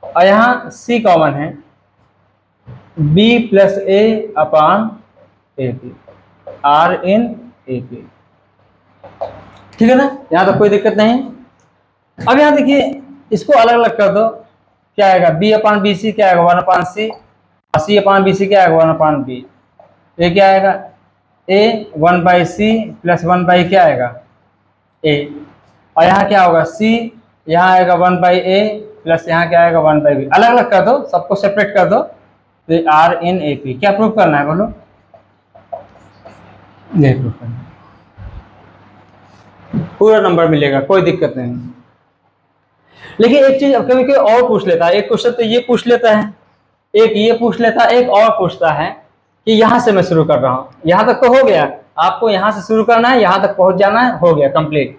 और यहाँ सी कॉमन है, B plus A upon A P are in A P. ठीक है ना, यहाँ तक कोई दिक्कत नहीं। अब यहाँ देखिए, इसको अलग अलग कर दो, क्या आएगा, बी अपान बी सी क्या आएगा 1 अपान सी, और सी अपान बी सी क्या आएगा 1 अपान बी, ये क्या आएगा, ए 1 बाई सी प्लस 1 बाई क्या आएगा ए, और यहाँ क्या होगा सी, यहाँ आएगा 1 बाई ए प्लस यहाँ क्या आएगा 1 बाई बी। अलग अलग कर दो, सबको सेपरेट कर दो, तो आर इन ए पी। क्या प्रूफ करना है बोलो, ये प्रूफ करना है, पूरा नंबर मिलेगा, कोई दिक्कत नहीं। लेकिन एक चीज कभी कोई और पूछ लेता है, एक क्वेश्चन तो ये पूछ लेता है, एक ये पूछ लेता है, एक और पूछता है कि यहां से मैं शुरू कर रहा हूं, यहां तक तो हो गया, आपको यहां से शुरू करना है, यहां तक पहुंच जाना है, हो गया कंप्लीट।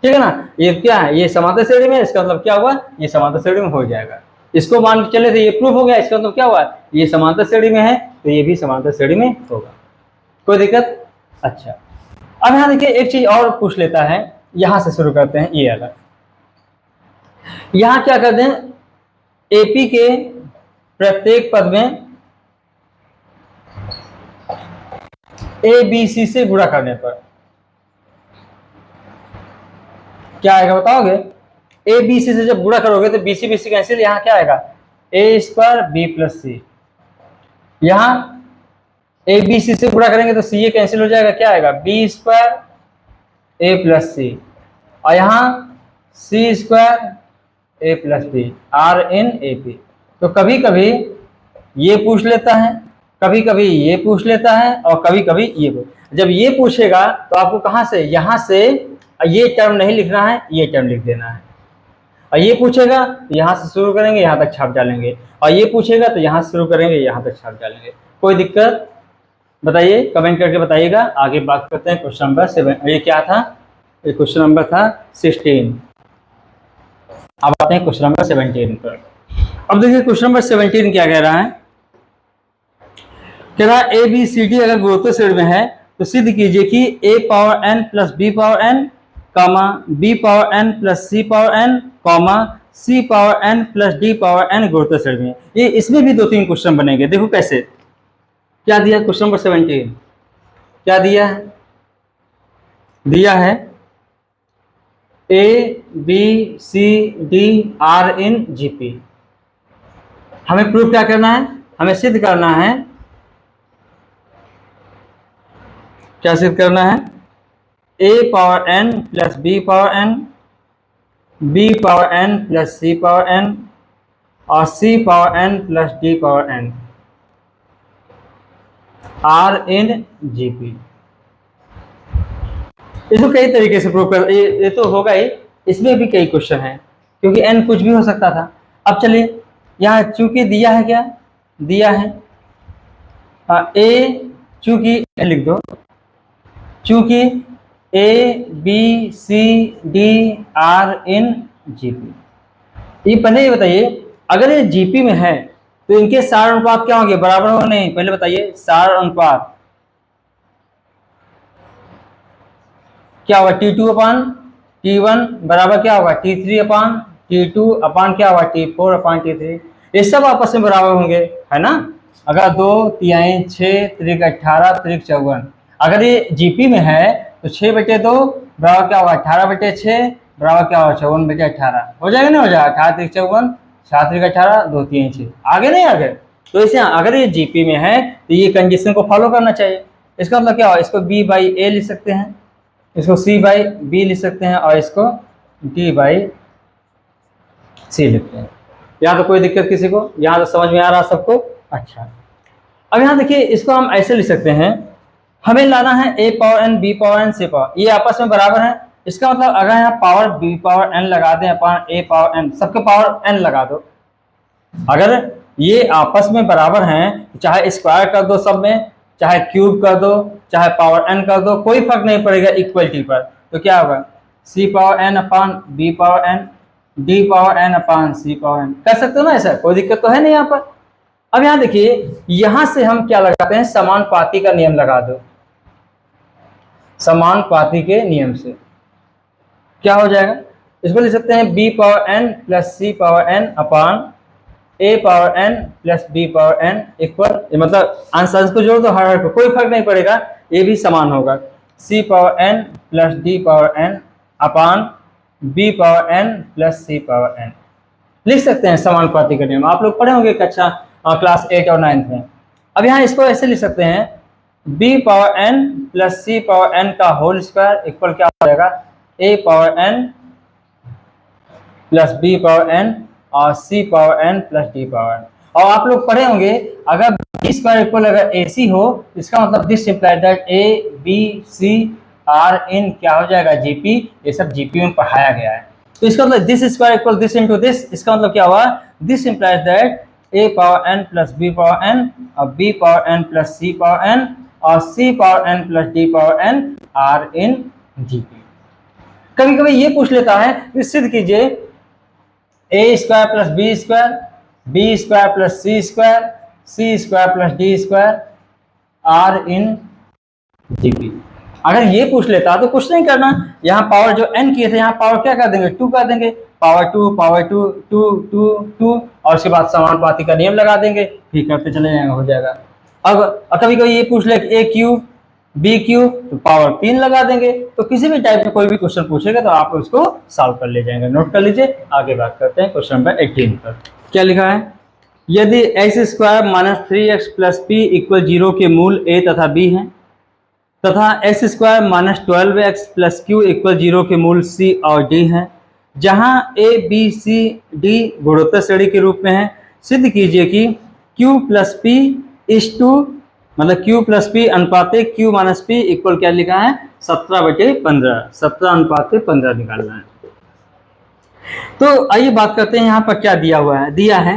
ठीक है ना, ये क्या है, ये समांतर श्रेणी में, इसका मतलब क्या हुआ, ये समांतर श्रेणी में हो जाएगा। इसको मान के चले थे, ये प्रूफ हो गया, इसका मतलब क्या हुआ, ये समांतर श्रेणी में है, तो ये भी समांतर श्रेणी में होगा, कोई दिक्कत। अच्छा, अब यहाँ देखिए एक चीज और पूछ लेता है, यहां से शुरू करते हैं, ये अलग, यहां क्या कर दें, एपी के प्रत्येक पद में ए बी सी से गुणा करने पर क्या आएगा बताओगे, ए बी सी से जब गुणा करोगे तो बी सी कैंसिल, यहाँ क्या आएगा, ए स्क्वायर बी प्लस सी, यहाँ ए बी सी से गुणा करेंगे तो सी ए कैंसिल हो जाएगा, क्या आएगा b square a plus c, और यहाँ c square a plus b are in A P. तो कभी कभी ये पूछ लेता है, कभी कभी ये पूछ लेता है, और कभी कभी ये जब ये पूछेगा तो आपको कहाँ से, यहाँ से ये टर्म नहीं लिखना है, ये टर्म लिख देना है, और ये पूछेगा तो यहाँ से शुरू करेंगे, यहाँ तक छाप डालेंगे, और ये पूछेगा तो यहाँ से शुरू करेंगे, यहाँ तक छाप डालेंगे। कोई दिक्कत बताइए, कमेंट करके बताइएगा। आगे बात करते हैं क्वेश्चन नंबर 7। ये क्या था, ये क्वेश्चन नंबर था 16। अब आते हैं क्वेश्चन नंबर 17 पर। अब देखिए क्वेश्चन नंबर 17 क्या कह रहा है, कह रहा है ए बी सी डी अगर गुणोत्तर श्रेणी में है तो सिद्ध कीजिए कि a power n plus b power n, comma b power n plus c power n, comma c power n plus d power n गुणोत्तर श्रेणी में। ये इसमें भी 2-3 क्वेश्चन बनेंगे, देखो कैसे। क्या दिया क्वेश्चन नंबर 17, क्या दिया है, दिया है A B C D are in G P. हमें प्रूफ क्या करना है, हमें सिद्ध करना है, क्या सिद्ध करना है, a power n plus b power n, b power n plus c power n, और c power n plus d power n are in G P. इसको कई तरीके से प्रूव कर, ये तो होगा ही, इसमें भी कई क्वेश्चन हैं, क्योंकि एन कुछ भी हो सकता था। अब चलिए यहाँ चूंकि दिया है, क्या दिया है, ए चूंकि लिख दो, चूंकि A B C D are in GP. ये पहले ये बताइए, अगर ये जीपी में है तो इनके सार अनुपात क्या होंगे, बराबर हो नहीं, पहले बताइए सार अनुपात क्या होगा, T2 अपान T1 बराबर क्या होगा T3 अपान T2 अपान क्या होगा T4 अपान T3। ये सब आपस में बराबर होंगे, है ना। अगर 2 3 6 3 18 3 54, अगर ये जीपी में है तो 6/2 बराबर क्या होगा 18/6 बराबर क्या होगा 54/18 हो जाएगा ना, हो जाएगा 18 × 54 7 × 18 2 3 6 आगे नहीं आगे। तो इसे अगर ये जीपी में है तो ये कंडीशन को फॉलो करना चाहिए। इसका मतलब क्या होगा, इसको B/A लिख सकते हैं, इसको C/B लिख सकते हैं और इसको D/C लिखते हैं। यहाँ तो कोई दिक्कत किसी को, यहाँ तो समझ में आ रहा सबको। अच्छा अब यहाँ देखिए इसको हम ऐसे लिख सकते हैं, हमें लाना है a power n b power n c power, ये आपस में बराबर है। इसका मतलब अगर यहाँ पावर b पावर n लगा दें अपन a पावर n, सबके पावर n लगा दो, अगर ये आपस में बराबर हैं चाहे स्क्वायर कर दो सब में, चाहे क्यूब कर दो, चाहे पावर n कर दो, कोई फर्क नहीं पड़ेगा इक्वलिटी पर। तो क्या होगा c पावर n अपान b power n d power n अपान c पावर n, कर सकते हो ना ऐसा, कोई दिक्कत तो है नहीं यहाँ पर। अब यहाँ देखिए यहां से हम क्या लगाते हैं, समानुपाती का नियम लगा दो। समानुपाती के नियम से क्या हो जाएगा, इसको लिख सकते हैं b power n plus c power n upon a power n plus b power n equal, मतलब आंसर को जोड़ दो, हर को कोई फर्क नहीं पड़ेगा, ये भी समान होगा c power n plus d power n अपान b power n plus c power n, लिख सकते हैं समानुपाती का नियम। आप लोग पढ़े होंगे कक्षा क्लास 8 और 9 में। अब यहाँ इसको ऐसे लिख सकते हैं b power n plus c power n का होल स्क्वायर इक्वल क्या हो जाएगा a power n plus b power n और c power n plus d power n। और आप लोग पढ़े होंगे अगर b स्क्वायर इक्वल अगर ac हो, इसका मतलब this implies that a b c r इन क्या हो जाएगा gp, ये सब gp में पढ़ाया गया है। तो इसका मतलब this square equal this into this, इसका मतलब क्या हुआ, this implies that a power n plus b power n और b power n plus c power n और c power n plus d power n are in GP. कभी कभी ये पूछ लेता है कि सिद्ध कीजिए a square plus b square, b square plus c square, c square plus d square are in GP. अगर ये पूछ लेता तो कुछ नहीं करना, यहाँ पावर जो n किए थे यहाँ पावर क्या कर देंगे 2 कर देंगे, पावर 2 पावर 2 2 2 2 और उसके बाद समानुपाती का नियम लगा देंगे, फिर करते चले जाएंगे, हो जाएगा। अब कभी कभी ये पूछ ले a क्यूब b क्यूब तो पावर 3 लगा देंगे। तो किसी भी टाइप में कोई भी क्वेश्चन पूछेगा तो आप उसको सॉल्व कर ले जाएंगे। नोट कर लीजिए, आगे बात करते हैं क्वेश्चन नंबर 18 पर। क्या लिखा है, यदि x square minus 3x plus p equal 0 के मूल a तथा b हैं तथा x square minus 12x plus Q equal 0 के मूल c और d हैं, जहां a b c d गुणोत्तर श्रेणी के रूप में है, सिद्ध कीजिए कि q plus p is to, मतलब q प्लस p अनुपाते q माइनस p इक्वल क्या लिखा है 17/15, 17/15 निकालना है। तो आइए बात करते हैं यहाँ पर क्या दिया हुआ है, दिया है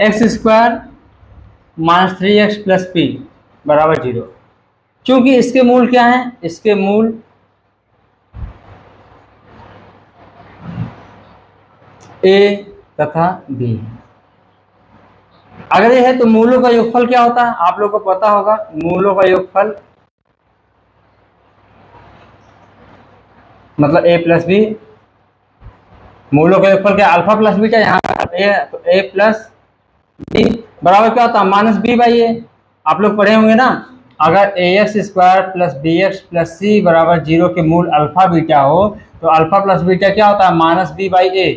x square minus 3x plus p बराबर 0। चूंकि इसके मूल क्या है, इसके मूल a तथा b है। अगर ये है तो मूलों का योगफल क्या होता है, आप लोगों को पता होगा, मूलों का योगफल मतलब a प्लस b, मूलों का योगफल क्या अल्फा प्लस बीटा, यहाँ तो a प्लस b बराबर क्या होता है माइनस b/a। आप लोग पढ़े होंगे ना, अगर ax square plus bx plus c बराबर 0 के मूल अल्फा बीटा हो तो अल्फा प्लस बीटा क्या होता है माइनस b/a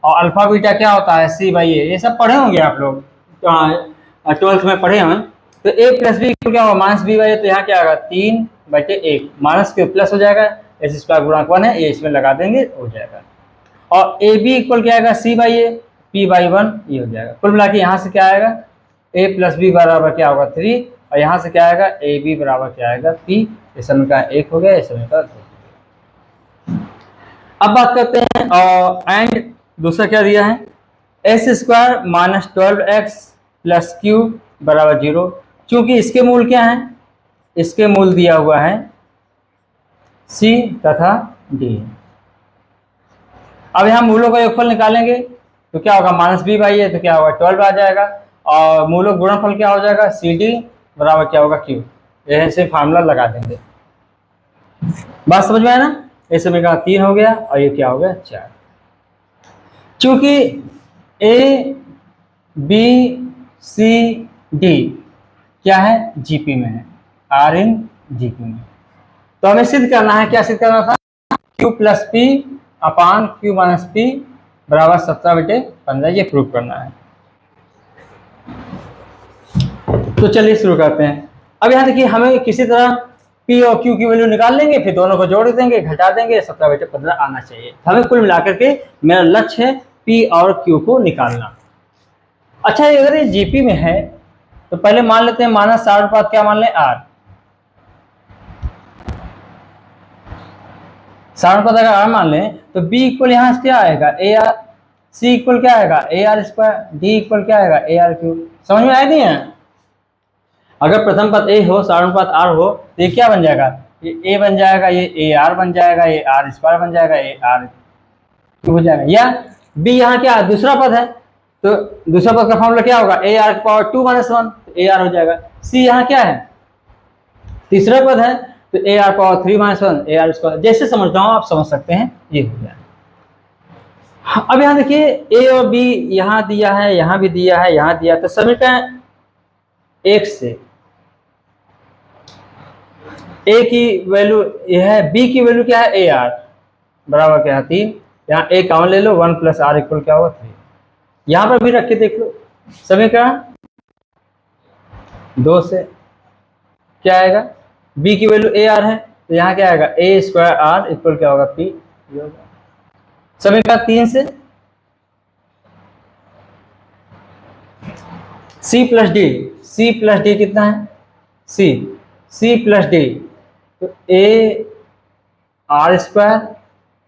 और अल्फा बीटा क्या होता है c/a। ये सब पढ़े होंगे आप लोग, 12th में पढ़े हैं। तो a प्लस b क्या होगा माइनस b/a, तो यहाँ क्या होगा 3/1, माइनस के प्लस हो जाएगा, एस स्क्वायर गुणक 1 है, ये इसमें लगा देंगे हो जाएगा। और ए बी इक्वल क्या आएगा c/a, p/1 ये हो जाएगा। कुल मिला के यहाँ से क्या आएगा a प्लस बी बराबर क्या होगा 3 और यहाँ से क्या आएगा ए बी बराबर क्या आएगा p। इस समय का 1 हो गया, इस समय का 2। अब बात करते हैं और एंड दूसरा क्या दिया है, S square minus 12x plus Q बराबर 0। चूंकि इसके मूल क्या है, इसके मूल दिया हुआ है c तथा d। अब यहाँ मूलों का योगफल निकालेंगे तो क्या होगा माइनस b/a, तो क्या होगा 12 आ जाएगा और मूलों का गुणनफल क्या हो जाएगा cd बराबर क्या होगा q। ऐसे फार्मूला लगा देंगे। बात समझ में आया ना, इस समय का 3 हो गया और ये क्या हो गया 4। चूंकि a b c d क्या है जीपी में है, आर इन जीपी में। तो हमें सिद्ध करना है, क्या सिद्ध करना था, क्यू प्लस पी अपान क्यू माइनस पी बराबर 17/15, ये प्रूव करना है। तो चलिए शुरू करते हैं। अब यहाँ देखिए हमें किसी तरह पी और क्यू की वैल्यू निकाल लेंगे, फिर दोनों को जोड़ देंगे, घटा देंगे, 17/15 आना चाहिए। हमें कुल मिलाकर के मेरा लक्ष्य है पी और क्यू को निकालना। अच्छा, अगर ये जीपी में है तो पहले मान लेते हैं माइनस 60 क्या मान लें, आर। 60 अगर आर मान लें तो बी इक्वल यहाँ से क्या आएगा, ए आर। सी इक्वल क्या आएगा, ए आर स्क्वायर। डी इक्वल क्या आएगा, ए आर क्यूब। समझ में आया नहीं है? अगर प्रथम पद ए हो, साधारण आर हो, तो ये क्या बन जाएगा, ये ए बन जाएगा, ये ए आर बन जाएगा, ये आर स्क्वायर बन जाएगा, ये आर क्यूब हो जाएगा। या बी यहाँ क्या दूसरा पद है, तो दूसरा पद का फॉर्मूला क्या होगा, ए आर की पावर 2 - 1, ए आर हो जाएगा। सी यहाँ क्या है, तीसरा पद है, तो A are power 3 - 1, A R square. जैसे समझता हूँ आप समझ सकते हैं, ये हो जाएगा। अब यहाँ देखिए ए और बी यहाँ दिया है, यहाँ भी दिया है, यहाँ दिया, तो समीकरण 1 से ए की वैल्यू यह है, बी की वैल्यू क्या है, ए आर बराबर क्या है 3। यहाँ ए कॉमन ले लो, 1 + आर इक्वल क्या होगा 3। यहाँ पर भी रख के देख लो, समीकरण 2 से क्या आएगा, बी की वैल्यू ए आर है, तो यहाँ क्या आएगा, ए स्क्वायर आर इक्वल क्या होगा, पी होगा। समीकरण 3 से C plus D, C plus D कितना है, सी प्लस डी, तो A R square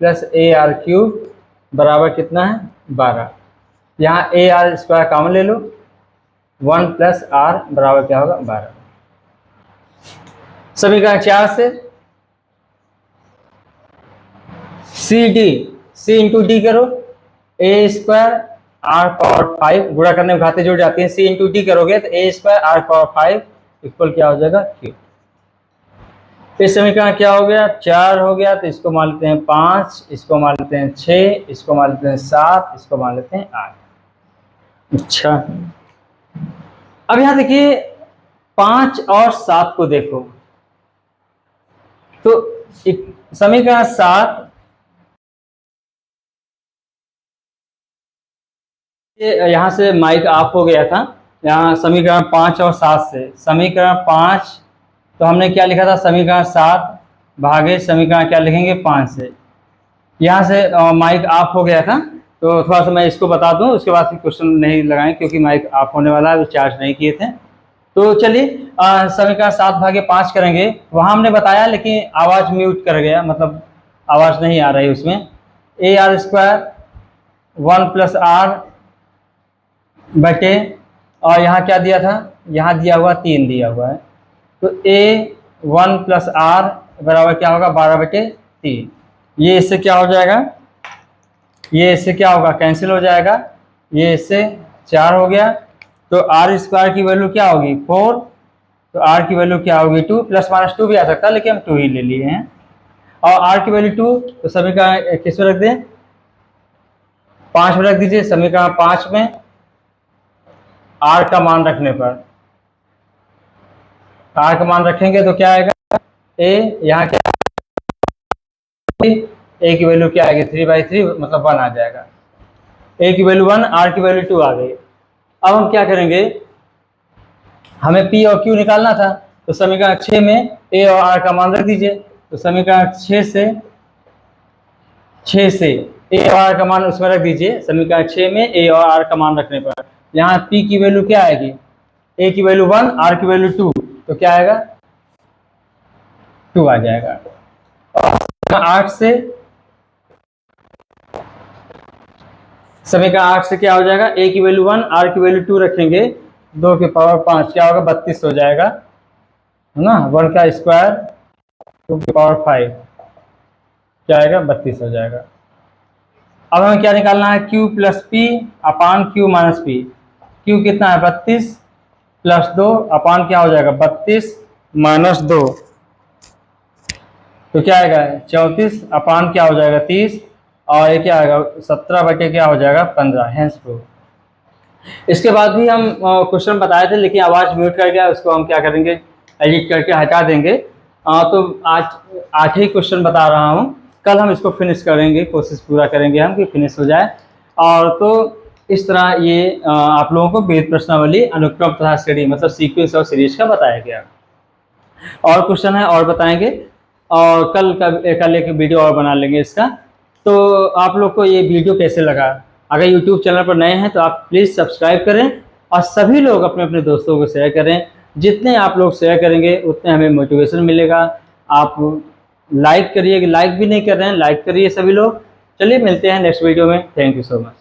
plus A R cube बराबर कितना है, 12। यहाँ ए आर स्क्वायर कॉमन ले लो, 1 + आर बराबर क्या होगा, 12। समीकरण 4 से सी डी, सी इंटू डी करो, ए स्क्वायर आर पावर 5, गुणा करने में घाते जुड़ जाती है, सी इंटू डी करोगे तो ए स्क्वायर आर पावर 5 इक्वल क्या हो जाएगा, क्यू। इस समीकरण क्या हो गया, 4 हो गया, तो इसको मान लेते हैं 5, इसको मान लेते हैं 6, इसको मान लेते हैं 7, इसको मान लेते हैं 8। अच्छा, अब यहां देखिए 5 और 7 को देखो, तो समीकरण 7 यहां से माइक ऑफ हो गया था, यहाँ समीकरण 5 और 7 से, समीकरण 5 तो हमने क्या लिखा था, समीकरण 7 भागे समीकरण क्या लिखेंगे, 5 से। यहाँ से माइक ऑफ हो गया था, तो थोड़ा सा मैं इसको बता दूं, उसके बाद क्वेश्चन नहीं लगाएं क्योंकि माइक ऑफ होने वाला है, चार्ज नहीं किए थे। तो चलिए समीकरण 7 भागे 5 करेंगे। वहाँ हमने बताया लेकिन आवाज़ म्यूट कर गया, मतलब आवाज़ नहीं आ रही उसमें। ए आर स्क्वायर 1 + आर बटे, और यहाँ क्या दिया था, यहाँ दिया हुआ 3 दिया हुआ है, तो ए 1 + आर बराबर क्या होगा, 12/3। ये इससे क्या हो जाएगा, ये इससे क्या होगा, कैंसिल हो जाएगा, ये इससे 4 हो गया, तो आर स्क्वायर की वैल्यू क्या होगी, 4, तो आर की वैल्यू क्या होगी, 2, ±2 भी आ सकता है लेकिन हम 2 ही ले लिए हैं। और आर की वैल्यू 2, तो समीकरण किस में रख दें, 5 में रख दीजिए। समीकरण 5 में आर का मान रखने पर, आर का मान रखेंगे तो क्या आएगा, ए यहाँ क्या, ए की वैल्यू क्या आएगी, 3/3 मतलब 1 आ जाएगा। ए की वैल्यू 1, आर की वैल्यू 2 आ गई। अब हम क्या करेंगे, हमें पी और क्यू निकालना था, तो समीकरण 6 में ए और आर का मान रख दीजिए। तो समीकरण 6 से ए और आर का मान उसमें रख दीजिए। समीकरण 6 में ए और आर का मान रखने पर यहाँ पी की वैल्यू क्या आएगी, ए की वैल्यू 1, आर की वैल्यू 2, तो क्या आएगा, 2 आ जाएगा। और 8 से, समीकरण 8 से क्या हो जाएगा, ए की वैल्यू 1, आर की वैल्यू 2 रखेंगे, 2 की पावर 5 क्या होगा, 32 हो जाएगा, है ना। 1 का स्क्वायर 2 की पावर 5 क्या आएगा, 32 हो जाएगा। अब हमें क्या निकालना है, q + p अपान q - p। q कितना है, 32 + 2 अपान क्या हो जाएगा, 32 - 2, तो क्या आएगा, 34 अपान क्या हो जाएगा, 30, और ये क्या आएगा, 17 बटे क्या हो जाएगा, 15। Hence proof. इसके बाद भी हम क्वेश्चन बताए थे लेकिन आवाज़ म्यूट कर गया, उसको हम क्या करेंगे, एडिट करके हटा देंगे। तो आज 8 ही क्वेश्चन बता रहा हूँ, कल हम इसको फिनिश करेंगे, कोशिश पूरा करेंगे हम कि फिनिश हो जाए। और तो इस तरह ये आप लोगों को वेद प्रश्नावली, अनुक्रम तथा श्रेणी मतलब सीक्वेंस और सीरीज का बताया गया। और क्वेश्चन है और बताएंगे, और कल एक वीडियो और बना लेंगे इसका। तो आप लोग को ये वीडियो कैसे लगा? अगर यूट्यूब चैनल पर नए हैं तो आप प्लीज़ सब्सक्राइब करें और सभी लोग अपने अपने दोस्तों को शेयर करें। जितने आप लोग शेयर करेंगे उतने हमें मोटिवेशन मिलेगा। आप लाइक करिए, लाइक भी नहीं कर रहे हैं, लाइक करिए सभी लोग। चलिए मिलते हैं नेक्स्ट वीडियो में। Thank you so much.